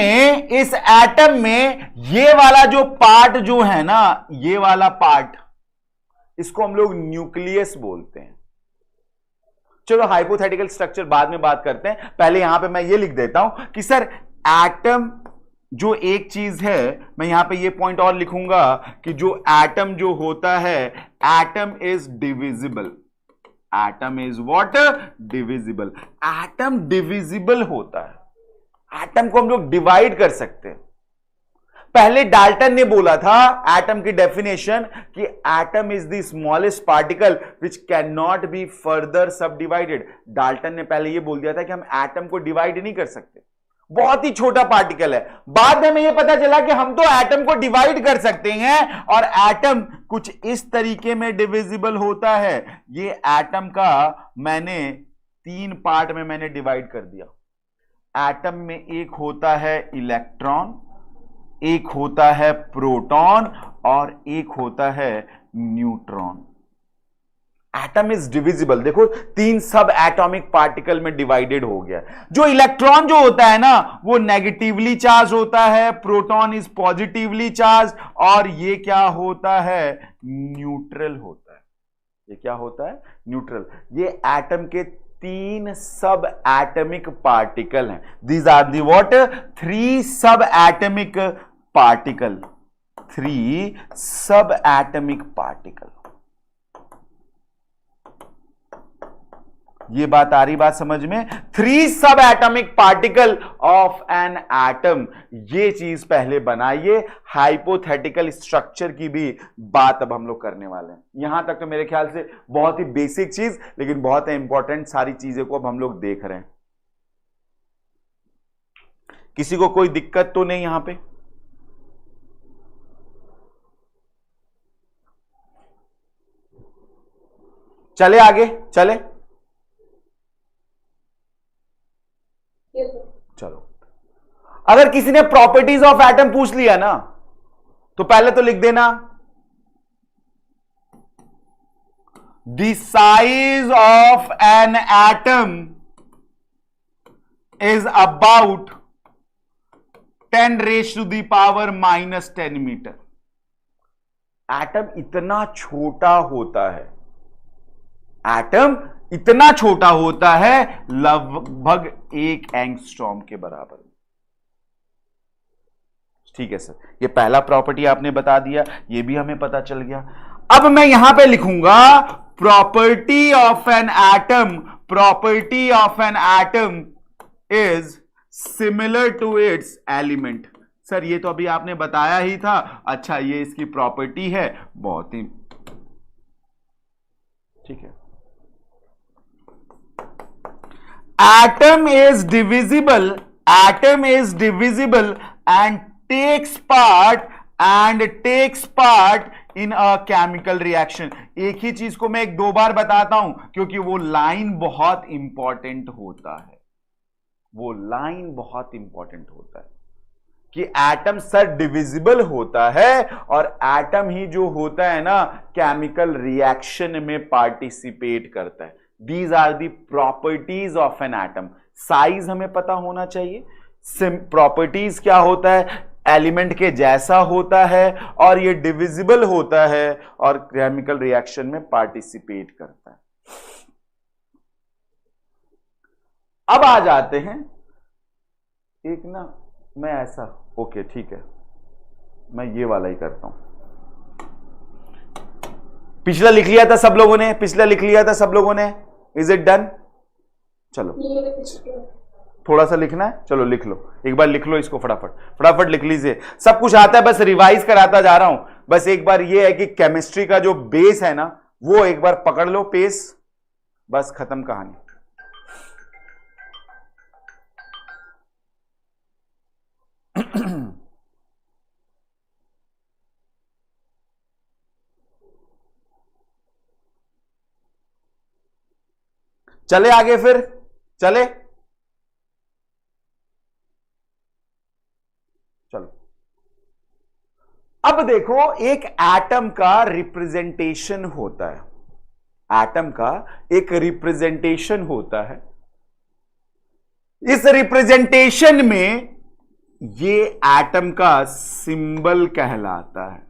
में ये वाला जो पार्ट जो है ना, ये वाला पार्ट, इसको हम लोग न्यूक्लियस बोलते हैं। चलो हाइपोथेटिकल स्ट्रक्चर बाद में बात करते हैं, पहले यहां पे मैं ये लिख देता हूं कि सर एटम जो एक चीज है, मैं यहां पे ये पॉइंट और लिखूंगा कि जो एटम जो होता है, atom is divisible. Atom is what? Divisible. Atom divisible होता है, एटम को हम लोग डिवाइड कर सकते हैं। पहले डाल्टन ने बोला था एटम की डेफिनेशन कि atom is the smallest particle which can not be further सब डिवाइडेड। डाल्टन ने पहले यह बोल दिया था कि हम एटम को डिवाइड नहीं कर सकते, बहुत ही छोटा पार्टिकल है। बाद में हमें यह पता चला कि हम तो एटम को डिवाइड कर सकते हैं, और एटम कुछ इस तरीके में डिविजिबल होता है। ये एटम का मैंने 3 पार्ट में मैंने डिवाइड कर दिया। एटम में एक होता है इलेक्ट्रॉन, एक होता है प्रोटॉन, और एक होता है न्यूट्रॉन। Atom is divisible. देखो 3 सब एटॉमिक पार्टिकल में डिवाइडेड हो गया। जो इलेक्ट्रॉन जो होता है ना, वो नेगेटिवली चार्ज होता है, प्रोटॉन इज पॉजिटिवली चार्ज, और ये क्या होता है? न्यूट्रल होता है। ये क्या होता है? न्यूट्रल। ये एटम के 3 सब एटमिक पार्टिकल हैं। These are the what? 3 subatomic particle. 3 subatomic particle. ये बात आ रही, बात समझ में? 3 सब atomic particle of an atom. ये चीज पहले बनाइए। हाइपोथेटिकल स्ट्रक्चर की भी बात अब हम लोग करने वाले हैं। यहां तक तो मेरे ख्याल से बहुत ही बेसिक चीज, लेकिन बहुत इंपॉर्टेंट सारी चीजें को अब हम लोग देख रहे हैं। किसी को कोई दिक्कत तो नहीं यहां पे? चले आगे, चले चलो। अगर किसी ने प्रॉपर्टीज ऑफ एटम पूछ लिया ना, तो पहले तो लिख देना the size of an atom is about 10⁻⁻10 metre. Atom इतना छोटा होता है, एटम इतना छोटा होता है, लगभग 1 एंगस्ट्रॉम के बराबर। ठीक है सर, ये पहला प्रॉपर्टी आपने बता दिया, ये भी हमें पता चल गया। अब मैं यहां पे लिखूंगा property of an atom. Property of an atom is similar to its element. Sir ये तो अभी आपने बताया ही था। अच्छा, ये इसकी प्रॉपर्टी है, बहुत ही ठीक है। Atom is divisible and takes part in a chemical reaction। एक ही चीज को मैं 2 बार बताता हूं, क्योंकि वो लाइन बहुत इंपॉर्टेंट होता है। वो लाइन बहुत इंपॉर्टेंट होता है कि एटम सर डिविजिबल होता है, और एटम ही जो होता है ना, केमिकल रिएक्शन में पार्टिसिपेट करता है। These are the properties of an atom। Size हमें पता होना चाहिए। प्रॉपर्टीज क्या होता है? एलिमेंट के जैसा होता है, और ये डिविजिबल होता है, और केमिकल रिएक्शन में पार्टिसिपेट करता है। अब आ जाते हैं एक ना, मैं ऐसा, ओके ठीक है, मैं ये वाला ही करता हूं। पिछला लिख लिया था सब लोगों ने, पिछला लिख लिया था सब लोगों ने। Is it done? चलो थोड़ा सा लिखना है, चलो लिख लो, एक बार लिख लो इसको, फटाफट लिख लीजिए। सब कुछ आता है, बस रिवाइज कराता जा रहा हूं। बस एक बार ये है कि केमिस्ट्री का जो बेस है ना, वो एक बार पकड़ लो, पेस, बस खत्म कहानी। चले आगे, फिर चले, चलो। अब देखो, एक एटम का रिप्रेजेंटेशन होता है। एटम का एक रिप्रेजेंटेशन होता है। इस रिप्रेजेंटेशन में ये एटम का सिंबल कहलाता है।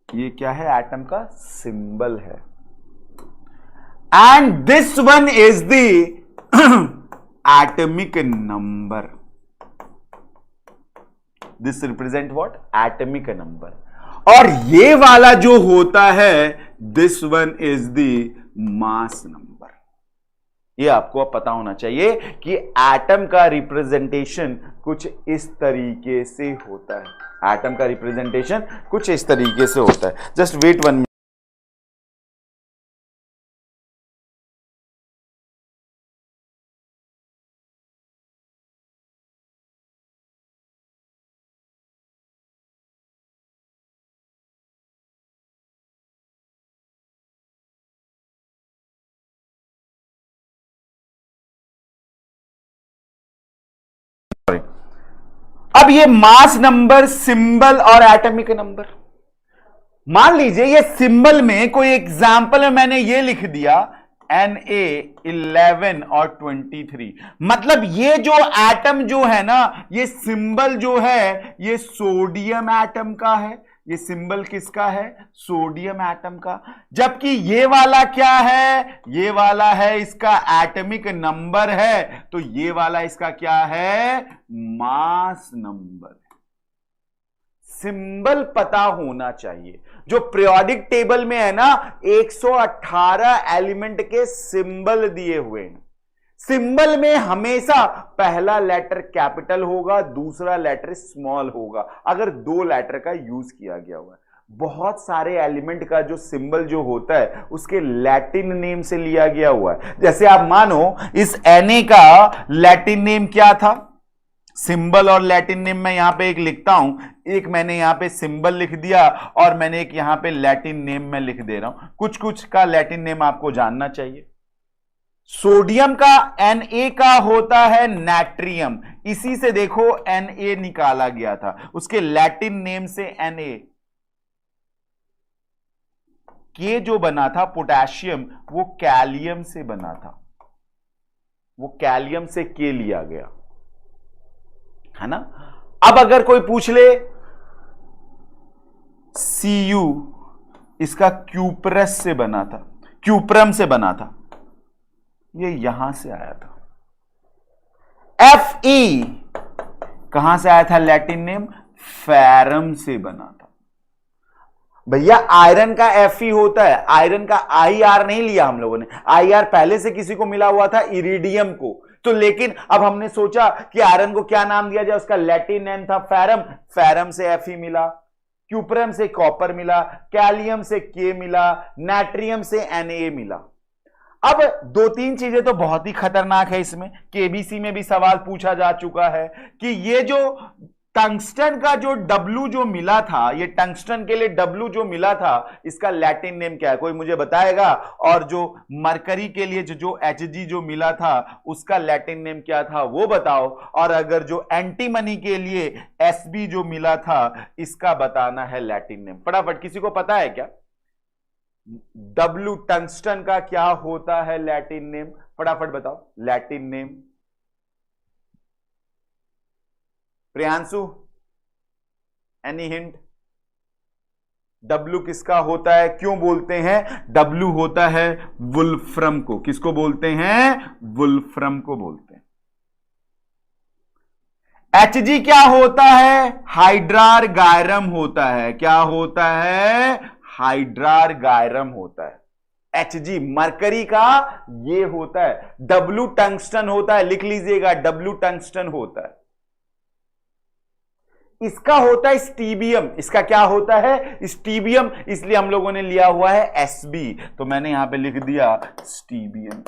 ये क्या है? एटम का सिंबल है। And this one is the atomic number. This represent what? Atomic number. और ये वाला जो होता है, this one is the mass number. ये आपको अब पता होना चाहिए कि एटम का रिप्रेजेंटेशन कुछ इस तरीके से होता है। एटम का रिप्रेजेंटेशन कुछ इस तरीके से होता है। Just wait 1 minute. अब ये मास नंबर, सिंबल और एटॉमिक नंबर, मान लीजिए ये सिंबल में कोई एग्जाम्पल में मैंने ये लिख दिया Na11 और 23, मतलब ये जो एटम जो है ना, ये सिंबल जो है ये सोडियम एटम का है। ये सिंबल किसका है? सोडियम एटम का। जबकि ये वाला क्या है? ये वाला है इसका एटॉमिक नंबर है। तो ये वाला इसका क्या है? मास नंबर। सिंबल पता होना चाहिए। जो पीरियोडिक टेबल में है ना, 118 एलिमेंट के सिंबल दिए हुए हैं। सिंबल में हमेशा पहला लेटर कैपिटल होगा, दूसरा लेटर स्मॉल होगा, अगर 2 लेटर का यूज किया गया हुआ है। बहुत सारे एलिमेंट का जो सिंबल जो होता है उसके लैटिन नेम से लिया गया हुआ है। जैसे आप मानो इस Na का लैटिन नेम क्या था? सिंबल और लैटिन नेम मैं यहां पे एक लिखता हूं, एक मैंने यहां पे सिंबल लिख दिया और मैंने एक यहां पे लैटिन नेम में लिख दे रहा हूं। कुछ कुछ का लैटिन नेम आपको जानना चाहिए। सोडियम का Na का होता है नाट्रियम, इसी से देखो Na निकाला गया था, उसके लैटिन नेम से Na। के जो बना था पोटेशियम, वो कैलियम से बना था, वो कैलियम से के लिया गया है ना। अब अगर कोई पूछ ले Cu, इसका क्यूप्रस से बना था, क्यूप्रम से बना था, ये यहां से आया था। Fe कहां से आया था? लैटिन नेम फेरम से बना था। भैया आयरन का Fe होता है, आयरन का IR नहीं लिया हम लोगों ने, IR पहले से किसी को मिला हुआ था, इरिडियम को। तो लेकिन अब हमने सोचा कि आयरन को क्या नाम दिया जाए, उसका लैटिन नेम था फेरम, फेरम से Fe मिला, क्यूप्रम से कॉपर मिला, कैलियम से के मिला, नाट्रियम से Na मिला। अब 2-3 चीजें तो बहुत ही खतरनाक है इसमें, केबीसी में भी सवाल पूछा जा चुका है कि ये जो टंगस्टन का जो W जो मिला था, ये टंगस्टन के लिए W जो मिला था, इसका लैटिन नेम क्या है? कोई मुझे बताएगा? और जो मरकरी के लिए जो Hg जो मिला था, उसका लैटिन नेम क्या था, वो बताओ। और अगर जो एंटीमनी के लिए Sb जो मिला था, इसका बताना है लैटिन नेम। फटाफट, किसी को पता है क्या W टंगस्टन का क्या होता है लैटिन नेम? फटाफट बताओ Latin name. Priyanshu, any hint? W किसका होता है? क्यों बोलते हैं W होता है वुल्फ्रम को? किसको बोलते हैं? वुल्फ्रम को बोलते हैं। Hg क्या होता है? हाइड्रार गायरम होता है। क्या होता है? हाइड्रार गायरम होता है। Hg मरकरी का ये होता है। W टंगस्टन होता है, लिख लीजिएगा, W टंगस्टन होता है। इसका होता है स्टीबियम। इसका क्या होता है? स्टीबियम, इसलिए हम लोगों ने लिया हुआ है Sb, तो मैंने यहां पे लिख दिया स्टीबियम।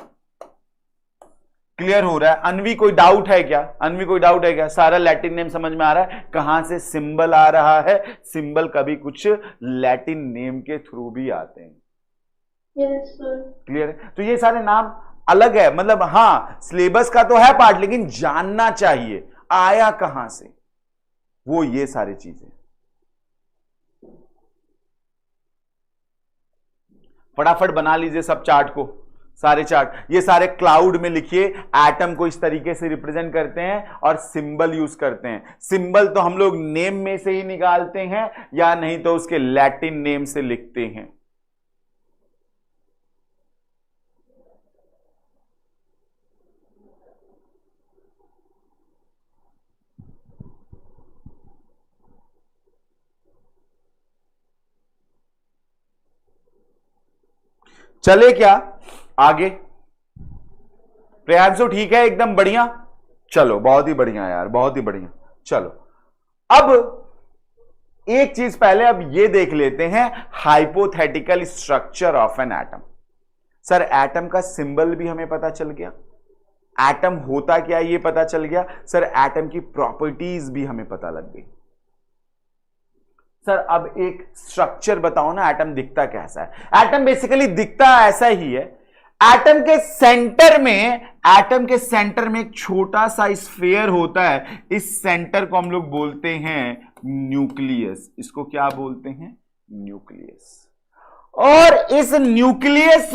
क्लियर हो रहा है? अनवी कोई डाउट है क्या? अनवी कोई डाउट है क्या? सारा लैटिन नेम समझ में आ रहा है? कहां से सिंबल आ रहा है? सिंबल कभी कुछ लैटिन नेम के थ्रू भी आते हैं। Yes sir. क्लियर है? तो ये सारे नाम अलग है, मतलब हाँ सिलेबस का तो है पार्ट, लेकिन जानना चाहिए आया कहां से, वो ये सारी चीजें। फटाफट बना लीजिए सब चार्ट को, सारे चार्ट, ये सारे क्लाउड में लिखिए। एटम को इस तरीके से रिप्रेजेंट करते हैं और सिंबल यूज करते हैं। सिंबल तो हम लोग नेम में से ही निकालते हैं या नहीं तो उसके लैटिन नेम से लिखते हैं। चले क्या आगे? प्रियांशु ठीक है, एकदम बढ़िया। चलो बहुत ही बढ़िया यार, बहुत ही बढ़िया। चलो अब एक चीज पहले अब ये देख लेते हैं, hypothetical structure of an atom. Sir atom का सिंबल भी हमें पता चल गया, एटम होता क्या ये पता चल गया, सर एटम की प्रॉपर्टीज भी हमें पता लग गई। सर अब एक स्ट्रक्चर बताओ ना, एटम दिखता कैसा है? एटम बेसिकली दिखता ऐसा ही है। एटम के सेंटर में एक छोटा सा स्फीयर होता है। इस सेंटर को हम लोग बोलते हैं न्यूक्लियस। इसको क्या बोलते हैं? न्यूक्लियस। और इस न्यूक्लियस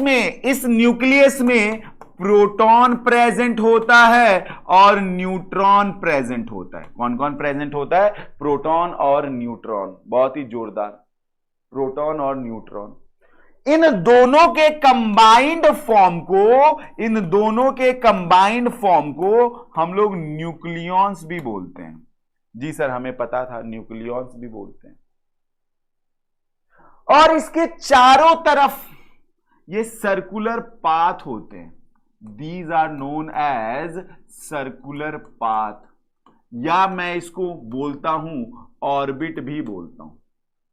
में प्रोटॉन प्रेजेंट होता है और न्यूट्रॉन प्रेजेंट होता है। कौन कौन प्रेजेंट होता है? प्रोटॉन और न्यूट्रॉन। बहुत ही जोरदार, प्रोटॉन और न्यूट्रॉन। इन दोनों के कंबाइंड फॉर्म को हम लोग न्यूक्लियॉन्स भी बोलते हैं। जी सर हमें पता था, न्यूक्लियॉन्स भी बोलते हैं। और इसके चारों तरफ ये सर्कुलर पाथ होते हैं। These are known as circular path, या मैं इसको बोलता हूं ऑर्बिट भी बोलता हूं।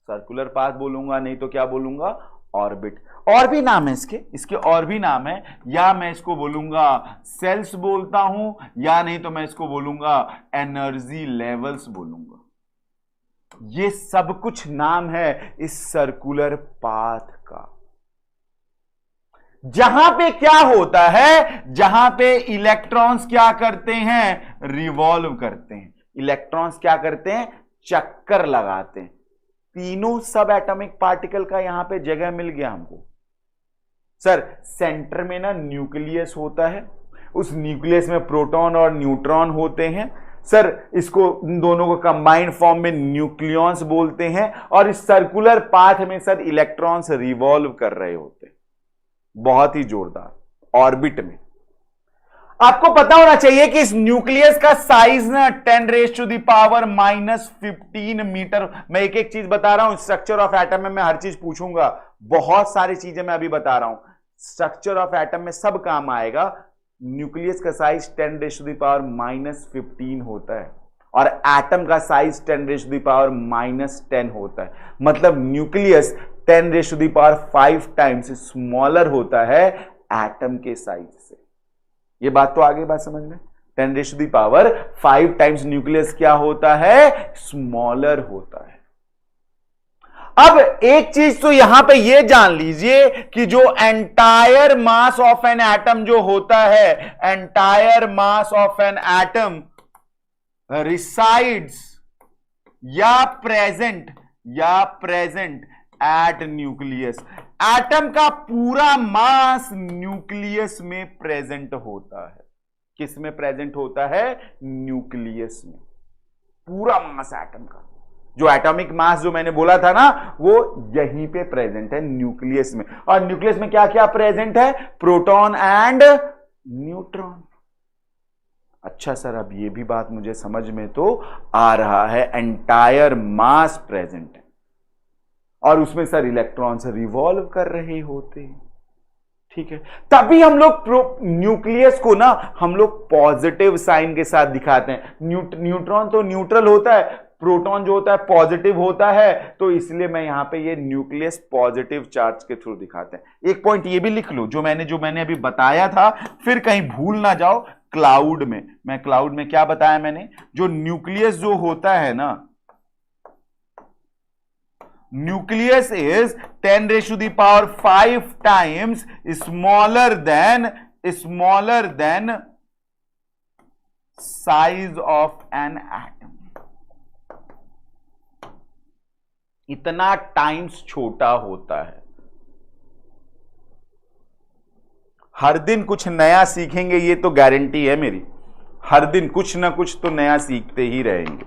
सर्कुलर पाथ बोलूंगा, नहीं तो क्या बोलूंगा? ऑर्बिट। और भी नाम है इसके और भी नाम है, या मैं इसको बोलूंगा सेल्स बोलता हूं, या नहीं तो मैं इसको बोलूंगा एनर्जी लेवल्स बोलूंगा। ये सब कुछ नाम है इस सर्कुलर पाथ का। जहां पे क्या होता है? जहां पे इलेक्ट्रॉन्स क्या करते हैं? रिवॉल्व करते हैं। इलेक्ट्रॉन्स क्या करते हैं? चक्कर लगाते हैं। तीनों सब एटॉमिक पार्टिकल का यहां पे जगह मिल गया हमको। सर सेंटर में ना न्यूक्लियस होता है, उस न्यूक्लियस में प्रोटॉन और न्यूट्रॉन होते हैं। सर इसको, इन दोनों को कंबाइंड फॉर्म में न्यूक्लियॉन्स बोलते हैं। और इस सर्कुलर पाथ में सर इलेक्ट्रॉन्स रिवॉल्व कर रहे होते हैं। बहुत ही जोरदार। ऑर्बिट में आपको पता होना चाहिए कि इस न्यूक्लियस का साइज ना 10⁻⁻15 मीटर। मैं एक एक चीज बता रहा हूं, स्ट्रक्चर ऑफ एटम में मैं हर चीज पूछूंगा, बहुत सारी चीजें मैं अभी बता रहा हूं। स्ट्रक्चर ऑफ एटम में सब काम आएगा। न्यूक्लियस का साइज 10⁻⁻15 होता है और एटम का साइज 10⁻⁻10 होता है। मतलब न्यूक्लियस 10⁵ टाइम्स स्मॉलर होता है एटम के साइज से। ये बात तो आगे बात समझ में। 10⁵ टाइम्स न्यूक्लियस क्या होता है? स्मॉलर होता है। अब एक चीज तो यहां पे ये जान लीजिए कि जो entire mass of an atom जो होता है, entire mass of an atom resides या प्रेजेंट एट न्यूक्लियस। एटम का पूरा मास न्यूक्लियस में प्रेजेंट होता है। किस में प्रेजेंट होता है? न्यूक्लियस में। पूरा मास एटम का, जो एटॉमिक मास जो मैंने बोला था ना, वो यहीं पे प्रेजेंट है न्यूक्लियस में। और न्यूक्लियस में क्या क्या प्रेजेंट है? Proton and neutron. अच्छा सर अब ये भी बात मुझे समझ में तो आ रहा है, एंटायर मास प्रेजेंट है और उसमें सर इलेक्ट्रॉन्स रिवॉल्व कर रहे होते हैं। ठीक है, तभी हम लोग न्यूक्लियस को ना हम लोग पॉजिटिव साइन के साथ दिखाते हैं। न्यूट्रॉन तो न्यूट्रल होता है, प्रोटॉन जो होता है पॉजिटिव होता है, तो इसलिए मैं यहां पे ये न्यूक्लियस पॉजिटिव चार्ज के थ्रू दिखाते हैं। एक पॉइंट ये भी लिख लो जो मैंने अभी बताया था, फिर कहीं भूल ना जाओ। क्लाउड में क्या बताया मैंने? जो न्यूक्लियस जो होता है ना, nucleus is 10⁵ times smaller than size of an atom. इतना टाइम्स छोटा होता है। हर दिन कुछ नया सीखेंगे, ये तो गारंटी है मेरी। हर दिन कुछ ना कुछ तो नया सीखते ही रहेंगे।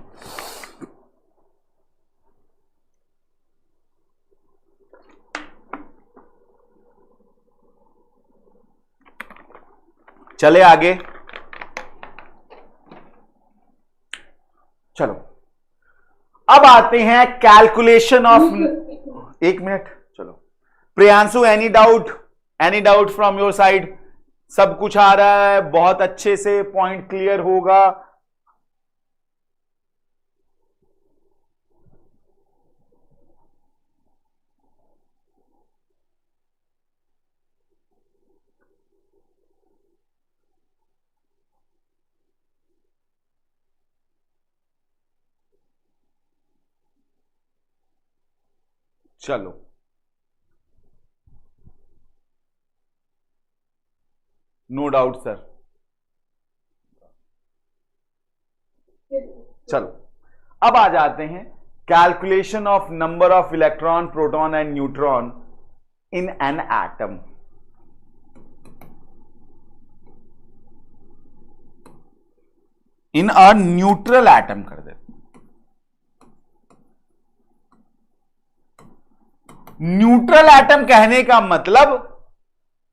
चले आगे, चलो अब आते हैं कैलकुलेशन ऑफ। एक मिनट, चलो Priyanshu, any doubt from your side? सब कुछ आ रहा है, बहुत अच्छे से पॉइंट क्लियर होगा। चलो नो डाउट सर। चलो अब आ जाते हैं calculation of number of electron, proton and neutron in an atom. In a neutral atom कर दे। न्यूट्रल एटम कहने का मतलब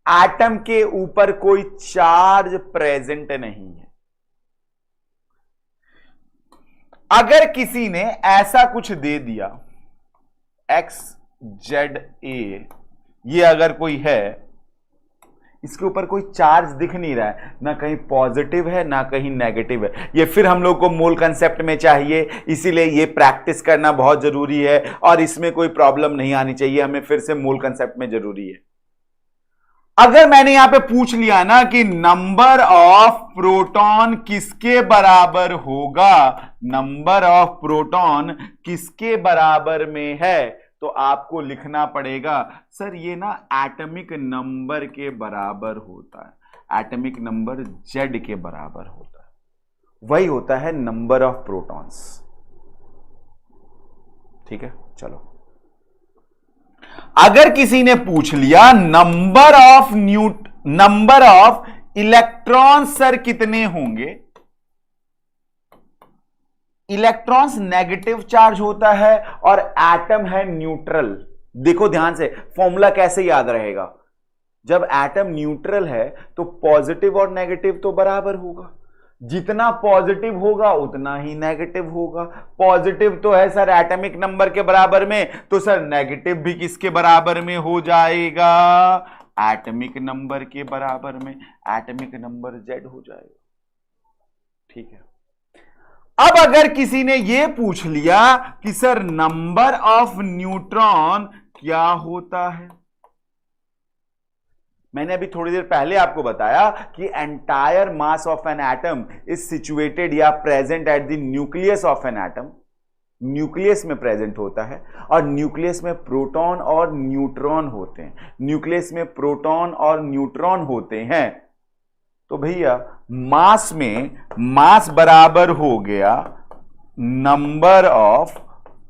एटम के ऊपर कोई चार्ज प्रेजेंट नहीं है। अगर किसी ने ऐसा कुछ दे दिया एक्स जेड ए, ये अगर कोई है, इसके ऊपर कोई चार्ज दिख नहीं रहा है, ना कहीं पॉजिटिव है ना कहीं नेगेटिव है। ये फिर हम लोग को मोल कंसेप्ट में चाहिए, इसीलिए ये प्रैक्टिस करना बहुत जरूरी है और इसमें कोई प्रॉब्लम नहीं आनी चाहिए, हमें फिर से मोल कंसेप्ट में जरूरी है। अगर मैंने यहां पे पूछ लिया ना कि नंबर ऑफ प्रोटॉन किसके बराबर होगा, नंबर ऑफ प्रोटॉन किसके बराबर में है, तो आपको लिखना पड़ेगा सर ये ना एटॉमिक नंबर के बराबर होता है, एटॉमिक नंबर जेड के बराबर होता है, वही होता है नंबर ऑफ प्रोटॉन्स। ठीक है, चलो अगर किसी ने पूछ लिया नंबर ऑफ इलेक्ट्रॉन सर कितने होंगे, इलेक्ट्रॉन्स नेगेटिव चार्ज होता है और एटम है न्यूट्रल। देखो ध्यान से, फॉर्मूला कैसे याद रहेगा, जब एटम न्यूट्रल है तो पॉजिटिव और नेगेटिव तो बराबर होगा, जितना पॉजिटिव होगा उतना ही नेगेटिव होगा। पॉजिटिव तो है सर एटॉमिक नंबर के बराबर में, तो सर नेगेटिव भी किसके बराबर में हो जाएगा, एटॉमिक नंबर के बराबर में, एटॉमिक नंबर जेड हो जाएगा। ठीक है, अब अगर किसी ने यह पूछ लिया कि सर नंबर ऑफ न्यूट्रॉन क्या होता है, मैंने अभी थोड़ी देर पहले आपको बताया कि entire mass of an atom is situated या present at the nucleus of an atom, nucleus में प्रेजेंट होता है और न्यूक्लियस में प्रोटॉन और न्यूट्रॉन होते हैं, न्यूक्लियस में प्रोटॉन और न्यूट्रॉन होते हैं। तो भैया मास में मास बराबर हो गया number of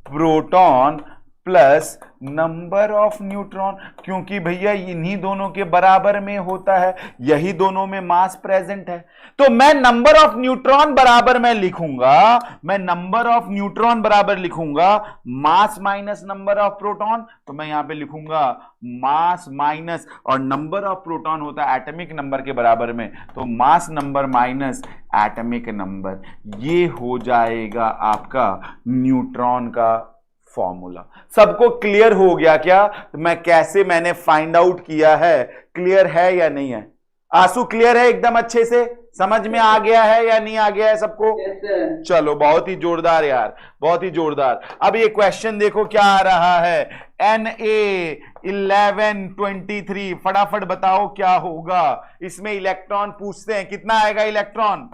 proton plus number of neutron, क्योंकि भैया इन्हीं दोनों के बराबर में होता है, यही दोनों में मास प्रेजेंट है। तो मैं नंबर ऑफ न्यूट्रॉन बराबर मैं लिखूंगा, मैं नंबर ऑफ न्यूट्रॉन बराबर लिखूंगा मास माइनस नंबर ऑफ प्रोटॉन, तो मैं यहां पे लिखूंगा मास माइनस, और नंबर ऑफ प्रोटॉन होता है एटॉमिक नंबर के बराबर में, तो mass number minus atomic number, ये हो जाएगा आपका न्यूट्रॉन का फॉर्मूला। सबको क्लियर हो गया क्या, मैं कैसे मैंने फाइंड आउट किया है, क्लियर है या नहीं है? आंसू क्लियर है एकदम अच्छे से, समझ में आ गया है या नहीं आ गया है सबको? yes, चलो बहुत ही जोरदार यार, बहुत ही जोरदार। अब ये क्वेश्चन देखो क्या आ रहा है, Na1123, फटाफट बताओ क्या होगा इसमें। इलेक्ट्रॉन पूछते हैं, कितना आएगा इलेक्ट्रॉन?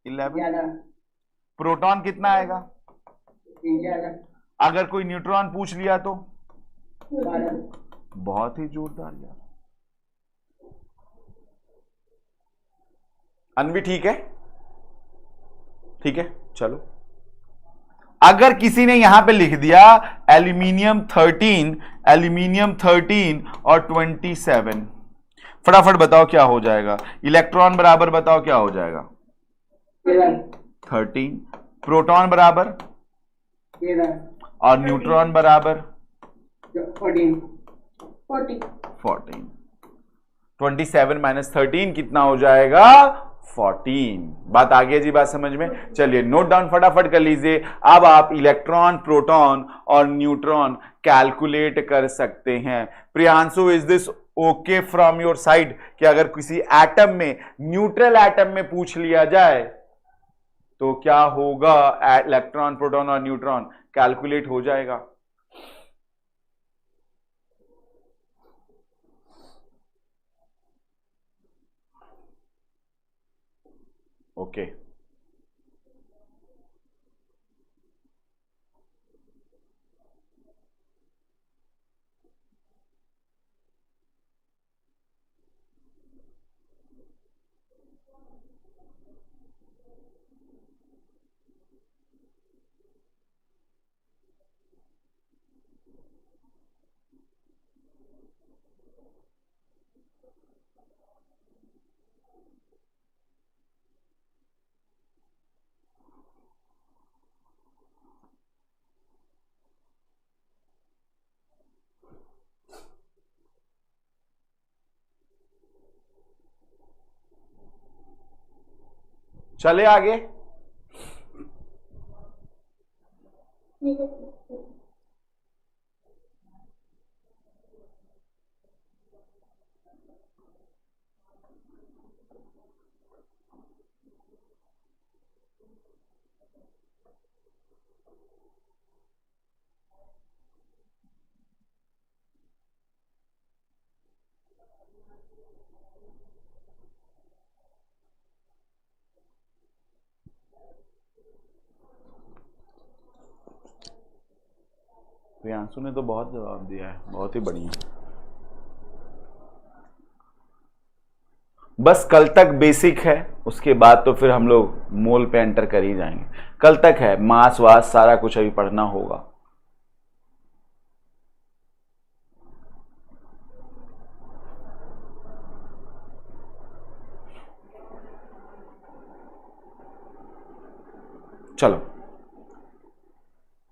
11। प्रोटॉन कितना आएगा? अगर कोई न्यूट्रॉन पूछ लिया तो? बहुत ही जोरदार यार। अनवी ठीक है? ठीक है, चलो अगर किसी ने यहां पे लिख दिया एल्यूमिनियम 13 और 27, फटाफट बताओ क्या हो जाएगा। इलेक्ट्रॉन बराबर बताओ क्या हो जाएगा 13, प्रोटॉन बराबर 13 और न्यूट्रॉन बराबर 14 14। 27 माइनस 13 कितना हो जाएगा 14। बात आ गई जी, बात समझ में। चलिए नोट डाउन फटाफट कर लीजिए। अब आप इलेक्ट्रॉन, प्रोटॉन और न्यूट्रॉन कैलकुलेट कर सकते हैं। Priyanshu, is this okay from your side कि अगर किसी एटम में, न्यूट्रल एटम में पूछ लिया जाए तो क्या होगा, इलेक्ट्रॉन, प्रोटॉन और न्यूट्रॉन कैलकुलेट हो जाएगा। ओके चले आगे। प्रियांशु ने तो बहुत जवाब दिया है, बहुत ही बढ़िया। बस कल तक बेसिक है, उसके बाद तो फिर हम लोग मोल पे एंटर कर ही जाएंगे। कल तक है मास वास सारा कुछ अभी पढ़ना होगा। चलो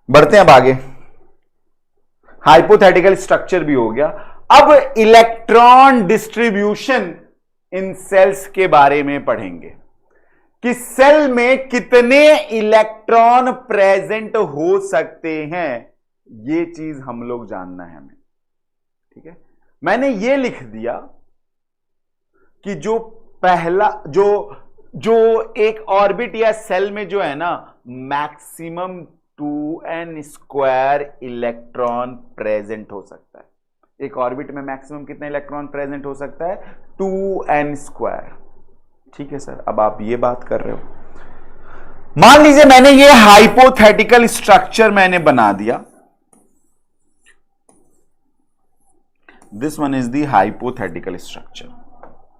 बढ़ते हैं अब आगे। हाइपोथेटिकल स्ट्रक्चर भी हो गया। अब इलेक्ट्रॉन डिस्ट्रीब्यूशन इन सेल्स के बारे में पढ़ेंगे कि सेल में कितने इलेक्ट्रॉन प्रेजेंट हो सकते हैं। ये चीज हम लोग जानना है हमें, ठीक है। मैंने ये लिख दिया कि जो पहला जो एक ऑर्बिट या सेल में जो है ना, मैक्सिमम 2n² इलेक्ट्रॉन प्रेजेंट हो सकता है। एक ऑर्बिट में मैक्सिमम कितने इलेक्ट्रॉन प्रेजेंट हो सकता है 2n²। ठीक है सर, अब आप ये बात कर रहे हो। मान लीजिए मैंने ये हाइपोथेटिकल स्ट्रक्चर मैंने बना दिया। This one is the hypothetical structure.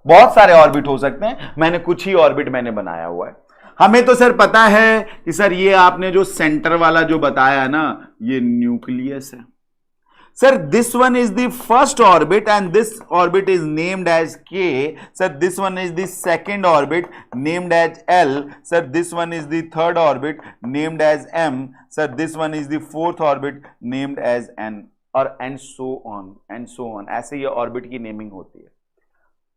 बहुत सारे ऑर्बिट हो सकते हैं, मैंने कुछ ही ऑर्बिट मैंने बनाया हुआ है। हमें तो सर पता है कि सर ये आपने जो सेंटर वाला जो बताया ना, ये न्यूक्लियस है। Sir this one is the first orbit and this orbit is named as K. Sir this one is the second orbit named as L. Sir this one is the third orbit named as M. Sir this one is the fourth orbit named as N, और and so on. ऐसे ये orbit की naming होती है।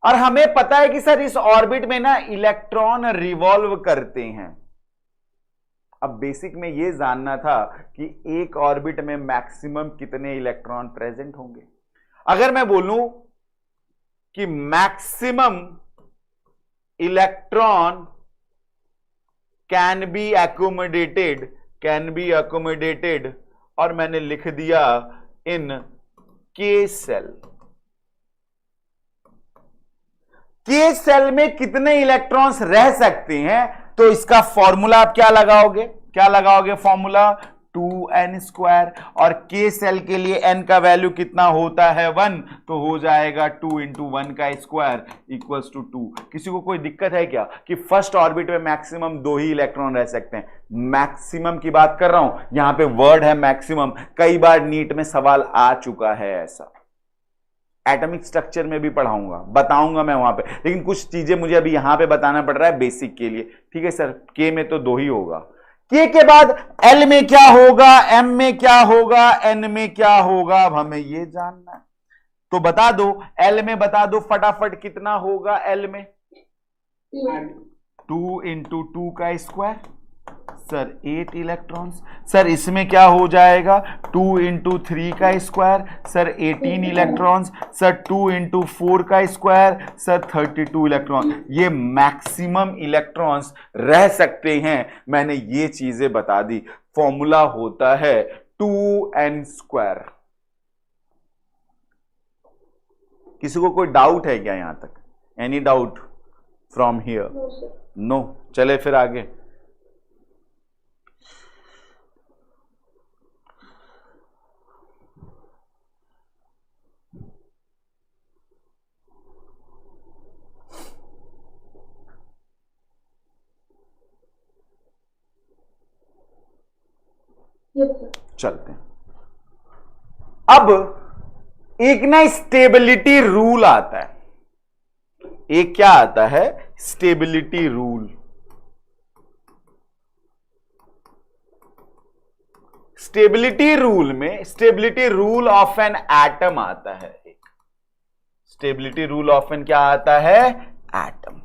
और हमें पता है कि सर इस ऑर्बिट में ना इलेक्ट्रॉन रिवॉल्व करते हैं। अब बेसिक में यह जानना था कि एक ऑर्बिट में मैक्सिमम कितने इलेक्ट्रॉन प्रेजेंट होंगे। अगर मैं बोलूं कि maximum electron can be accommodated, और मैंने लिख दिया इन के सेल। के सेल में कितने इलेक्ट्रॉन्स रह सकते हैं, तो इसका फॉर्मूला आप क्या लगाओगे फॉर्मूला 2n²। और के सेल के लिए n का वैल्यू कितना होता है 1, तो हो जाएगा 2 × 1 का स्क्वायर इक्वल्स टू 2। किसी को कोई दिक्कत है क्या कि फर्स्ट ऑर्बिट में मैक्सिमम 2 ही इलेक्ट्रॉन रह सकते हैं। मैक्सिमम की बात कर रहा हूं, यहां पे वर्ड है मैक्सिमम। कई बार नीट में सवाल आ चुका है ऐसा। एटॉमिक स्ट्रक्चर में भी पढ़ाऊंगा, बताऊंगा मैं वहां पे, लेकिन कुछ चीजें मुझे अभी यहां पे बताना पड़ रहा है बेसिक के लिए। ठीक है सर, के में तो 2 ही होगा, के के बाद एल में क्या होगा, एम में क्या होगा, एन में क्या होगा, अब हमें ये जानना है। तो बता दो, एल में बता दो फटाफट कितना होगा। एल में 2 इंटू 2 का स्क्वायर सर 8 इलेक्ट्रॉन्स। सर इसमें क्या हो जाएगा, 2 इंटू 3 का square sir 18 electrons. Sir 2 into 4 का स्क्वायर सर 32 इलेक्ट्रॉन। ये मैक्सिमम इलेक्ट्रॉन्स रह सकते हैं, मैंने ये चीजें बता दी। फॉर्मूला होता है 2n स्क्वायर। किसी को कोई डाउट है क्या यहां तक? Any doubt from here? No. चले फिर आगे। चलते हैं। अब एक ना स्टेबिलिटी रूल आता है, एक क्या आता है, स्टेबिलिटी रूल। स्टेबिलिटी रूल में stability rule of an atom आता है। एक स्टेबिलिटी रूल ऑफ एन क्या आता है, एटम।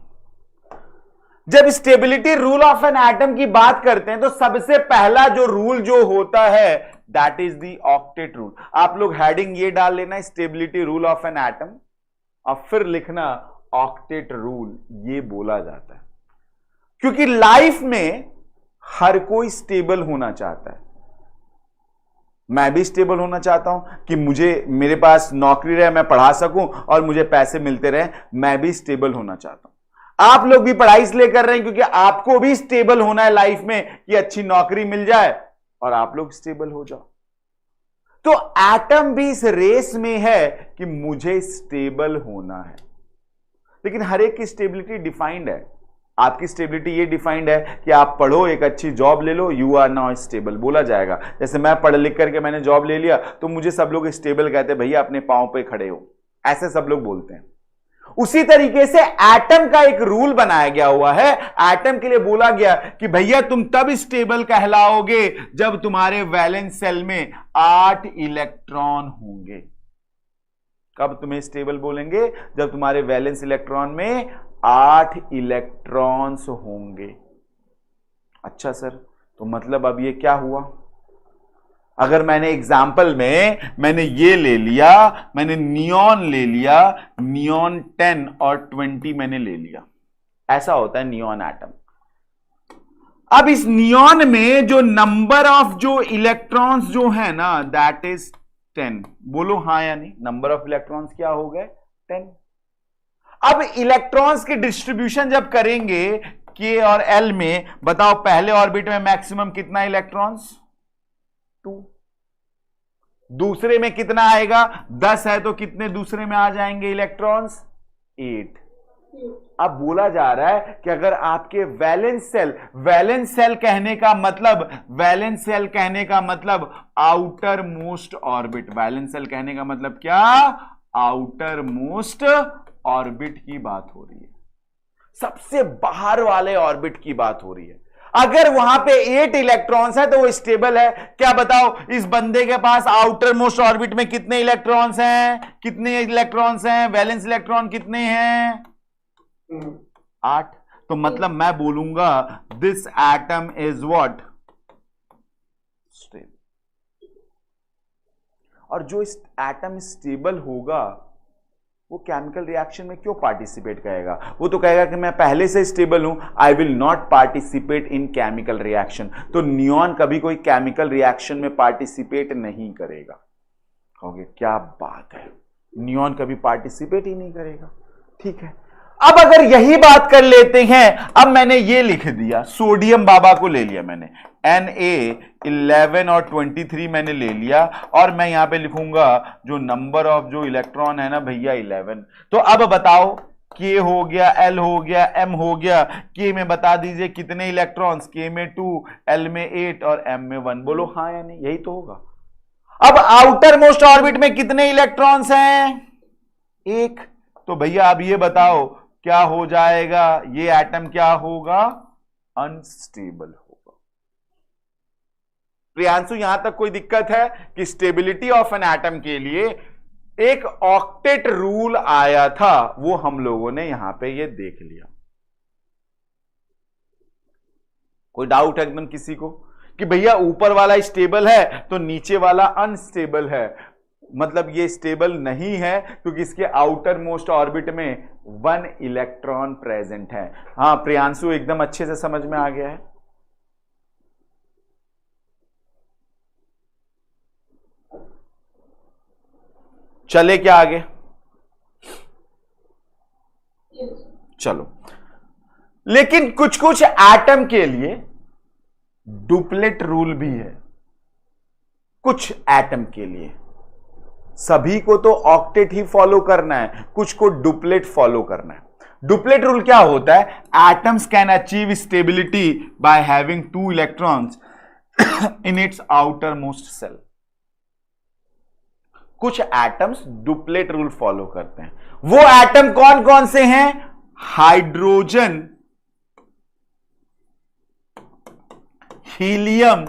जब stability rule of an atom की बात करते हैं तो सबसे पहला जो रूल जो होता है that is the octet rule. आप लोग हेडिंग ये डाल लेना, stability rule of an atom, और फिर लिखना ऑक्टेट रूल। ये बोला जाता है क्योंकि लाइफ में हर कोई स्टेबल होना चाहता है। मैं भी स्टेबल होना चाहता हूं कि मेरे पास नौकरी रहे, मैं पढ़ा सकूं और मुझे पैसे मिलते रहे। मैं भी स्टेबल होना चाहता हूं। आप लोग भी पढ़ाई इसलिए कर रहे हैं क्योंकि आपको भी स्टेबल होना है लाइफ में, कि अच्छी नौकरी मिल जाए और आप लोग स्टेबल हो जाओ। तो एटम भी इस रेस में है कि मुझे स्टेबल होना है, लेकिन हर एक की स्टेबिलिटी डिफाइंड है। आपकी स्टेबिलिटी ये डिफाइंड है कि आप पढ़ो, एक अच्छी जॉब ले लो, यू आर नाउ स्टेबल बोला जाएगा। जैसे मैं पढ़ लिख करके मैंने जॉब ले लिया तो मुझे सब लोग स्टेबल कहते हैं, भैया अपने पांव पे खड़े हो, ऐसे सब लोग बोलते हैं। उसी तरीके से एटम का एक रूल बनाया गया हुआ है। एटम के लिए बोला गया कि भैया तुम तब स्टेबल कहलाओगे जब तुम्हारे वैलेंस सेल में 8 इलेक्ट्रॉन होंगे। कब तुम्हें स्टेबल बोलेंगे? जब तुम्हारे वैलेंस इलेक्ट्रॉन में 8 इलेक्ट्रॉन्स होंगे। अच्छा सर, तो मतलब अब ये क्या हुआ? अगर मैंने एग्जाम्पल में मैंने ये ले लिया, मैंने नियॉन ले लिया, नियॉन 10 और 20 मैंने ले लिया, ऐसा होता है नियॉन एटम। अब इस नियॉन में जो नंबर ऑफ जो इलेक्ट्रॉन्स जो है ना दैट इज 10। बोलो हाँ या नहीं? नंबर ऑफ इलेक्ट्रॉन्स क्या हो गए? 10। अब इलेक्ट्रॉन्स की डिस्ट्रीब्यूशन जब करेंगे के और एल में, बताओ पहले ऑर्बिट में मैक्सिमम कितना इलेक्ट्रॉन्स? 2। दूसरे में कितना आएगा? 10 है तो कितने दूसरे में आ जाएंगे इलेक्ट्रॉन्स? 8। अब बोला जा रहा है कि अगर आपके वैलेंस सेल कहने का मतलब outer most orbit. Valence shell कहने का मतलब क्या? आउटर मोस्ट ऑर्बिट की बात हो रही है, सबसे बाहर वाले ऑर्बिट की बात हो रही है। अगर वहां पे 8 इलेक्ट्रॉन्स है तो वो स्टेबल है। क्या बताओ इस बंदे के पास आउटर मोस्ट ऑर्बिट में कितने इलेक्ट्रॉन्स हैं? कितने इलेक्ट्रॉन्स हैं? वैलेंस इलेक्ट्रॉन कितने हैं? 8। तो मतलब मैं बोलूंगा this atom is what? Stable. और जो इस एटम स्टेबल होगा वो केमिकल रिएक्शन में क्यों पार्टिसिपेट करेगा? वो तो कहेगा कि मैं पहले से स्टेबल हूं, I will not participate in chemical reaction. तो नियॉन कभी कोई केमिकल रिएक्शन में पार्टिसिपेट नहीं करेगा। कहोगे क्या बात है, नियॉन कभी पार्टिसिपेट ही नहीं करेगा। ठीक है, अब अगर यही बात कर लेते हैं, अब मैंने ये लिख दिया, सोडियम बाबा को ले लिया मैंने, Na11 और 23 मैंने ले लिया, और मैं यहां पे लिखूंगा जो नंबर ऑफ जो इलेक्ट्रॉन है ना भैया 11। तो अब बताओ K हो गया, L हो गया, M हो गया। K में बता दीजिए कितने इलेक्ट्रॉन्स? K में 2, L में 8 और M में 1। बोलो हाँ या नहीं? यही तो होगा। अब आउटर मोस्ट ऑर्बिट में कितने इलेक्ट्रॉन्स हैं? एक। तो भैया अब ये बताओ क्या हो जाएगा, ये एटम क्या होगा, अनस्टेबल होगा। प्रियांशु यहां तक कोई दिक्कत है कि स्टेबिलिटी ऑफ एन एटम के लिए एक ऑक्टेट रूल आया था, वो हम लोगों ने यहां पे ये देख लिया। कोई डाउट है एकदम किसी को कि भैया ऊपर वाला स्टेबल है तो नीचे वाला अनस्टेबल है? मतलब ये स्टेबल नहीं है क्योंकि इसके आउटर मोस्ट ऑर्बिट में 1 इलेक्ट्रॉन प्रेजेंट है। हाँ प्रियांशु एकदम अच्छे से समझ में आ गया है। चले क्या आगे? चलो, लेकिन कुछ कुछ एटम के लिए डुप्लेट रूल भी है। कुछ एटम के लिए, सभी को तो ऑक्टेट ही फॉलो करना है, कुछ को डुप्लेट फॉलो करना है। डुप्लेट रूल क्या होता है? Atoms can achieve stability by having 2 electrons in its outermost shell. कुछ एटम्स डुप्लेट रूल फॉलो करते हैं। वो एटम कौन कौन से हैं? Hydrogen, helium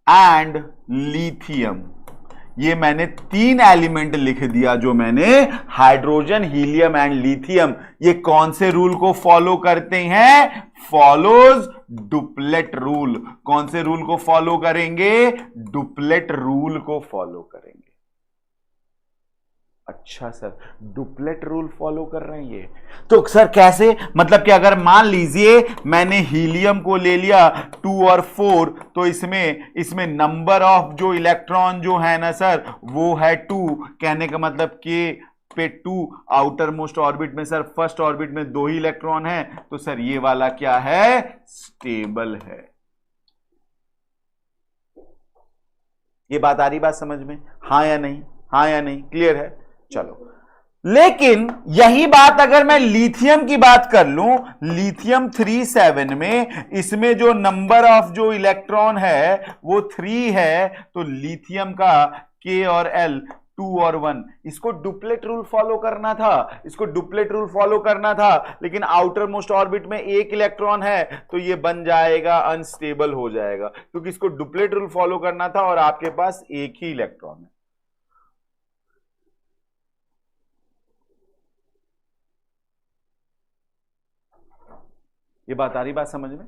and lithium. ये मैंने 3 एलिमेंट लिख दिया जो मैंने, हाइड्रोजन, हीलियम एंड लिथियम। ये कौन से रूल को फॉलो करते हैं? Follows duplet rule. कौन से रूल को फॉलो करेंगे? डुप्लेट रूल को फॉलो करेंगे। अच्छा सर, डुप्लेट रूल फॉलो कर रहे हैं ये, तो सर कैसे? मतलब कि अगर मान लीजिए मैंने हीलियम को ले लिया 2 और 4, तो इसमें नंबर ऑफ जो इलेक्ट्रॉन जो है ना सर वो है 2। कहने का मतलब के पे 2, आउटर मोस्ट ऑर्बिट में सर फर्स्ट ऑर्बिट में 2 ही इलेक्ट्रॉन है, तो सर ये वाला क्या है? स्टेबल है। ये बात आ रही, बात समझ में? हाँ या नहीं? हाँ या नहीं? क्लियर है? चलो, लेकिन यही बात अगर मैं लिथियम की बात कर लूं, लिथियम 37 में इसमें जो नंबर ऑफ जो इलेक्ट्रॉन है वो 3 है, तो लिथियम का K और L 2 और 1, इसको डुप्लेट रूल फॉलो करना था, इसको डुप्लेट रूल फॉलो करना था, लेकिन आउटर मोस्ट ऑर्बिट में 1 इलेक्ट्रॉन है तो ये बन जाएगा अनस्टेबल हो जाएगा, क्योंकि इसको डुप्लेट रूल फॉलो करना था और आपके पास 1 ही इलेक्ट्रॉन है। ये बात आ रही, बात समझ में?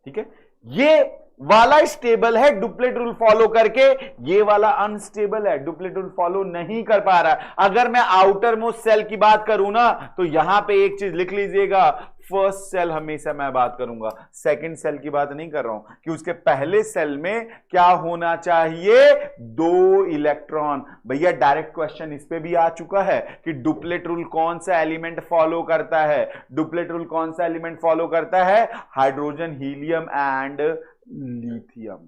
ठीक है, ये वाला स्टेबल है डुप्लेट रूल फॉलो करके, ये वाला अनस्टेबल है, डुप्लेट रूल फॉलो नहीं कर पा रहा है। अगर मैं आउटर मोस्ट सेल की बात करूं ना, तो यहां पे एक चीज लिख लीजिएगा, फर्स्ट सेल हमेशा मैं बात करूंगा, सेकंड सेल की बात नहीं कर रहा हूं, कि उसके पहले सेल में क्या होना चाहिए? 2 इलेक्ट्रॉन। भैया डायरेक्ट क्वेश्चन इस पे भी आ चुका है कि डुप्लेट रूल कौन सा एलिमेंट फॉलो करता है? डुप्लेट रूल कौन सा एलिमेंट फॉलो करता है? हाइड्रोजन, हीलियम एंड लिथियम,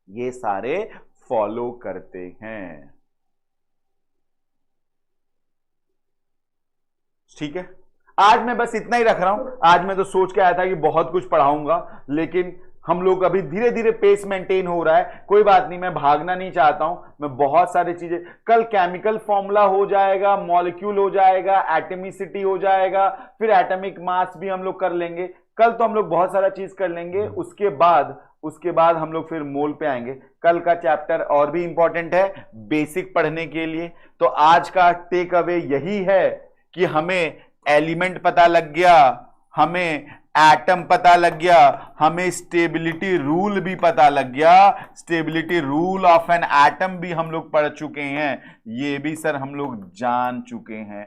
ये सारे फॉलो करते हैं। ठीक है, आज मैं बस इतना ही रख रहा हूं। आज मैं तो सोच के आया था कि बहुत कुछ पढ़ाऊंगा, लेकिन हम लोग अभी धीरे धीरे पेस मेंटेन हो रहा है। कोई बात नहीं, मैं भागना नहीं चाहता हूं, मैं बहुत सारी चीजें, कल केमिकल फॉर्मूला हो जाएगा, मॉलिक्यूल हो जाएगा, एटमिसिटी हो जाएगा, फिर एटॉमिक मास भी हम लोग कर लेंगे। कल तो हम लोग बहुत सारा चीज कर लेंगे, उसके बाद हम लोग फिर मोल पे आएंगे। कल का चैप्टर और भी इंपॉर्टेंट है बेसिक पढ़ने के लिए। तो आज का टेक अवे यही है कि हमें एलिमेंट पता लग गया, हमें एटम पता लग गया, हमें स्टेबिलिटी रूल भी पता लग गया। Stability rule of an atom भी हम लोग पढ़ चुके हैं, ये भी सर हम लोग जान चुके हैं।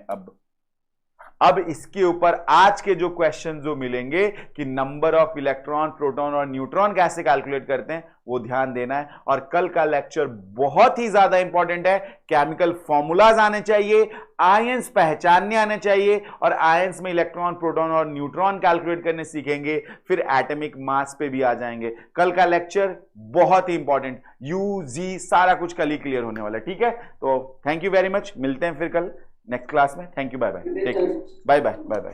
अब इसके ऊपर आज के जो क्वेश्चन जो मिलेंगे कि नंबर ऑफ इलेक्ट्रॉन, प्रोटॉन और न्यूट्रॉन कैसे कैलकुलेट करते हैं, वो ध्यान देना है। और कल का लेक्चर बहुत ही ज्यादा इंपॉर्टेंट है, केमिकल फॉर्मूलाज आने चाहिए, आयंस पहचानने आने चाहिए, और आयंस में इलेक्ट्रॉन, प्रोटॉन और न्यूट्रॉन कैलकुलेट करने सीखेंगे, फिर एटॉमिक मास पे भी आ जाएंगे। कल का लेक्चर बहुत ही इंपॉर्टेंट, यूजी सारा कुछ कल ही क्लियर होने वाला है। ठीक है, तो थैंक यू वेरी मच, मिलते हैं फिर कल नेक्स्ट क्लास में। Thank you, bye bye, take care, bye bye, bye bye.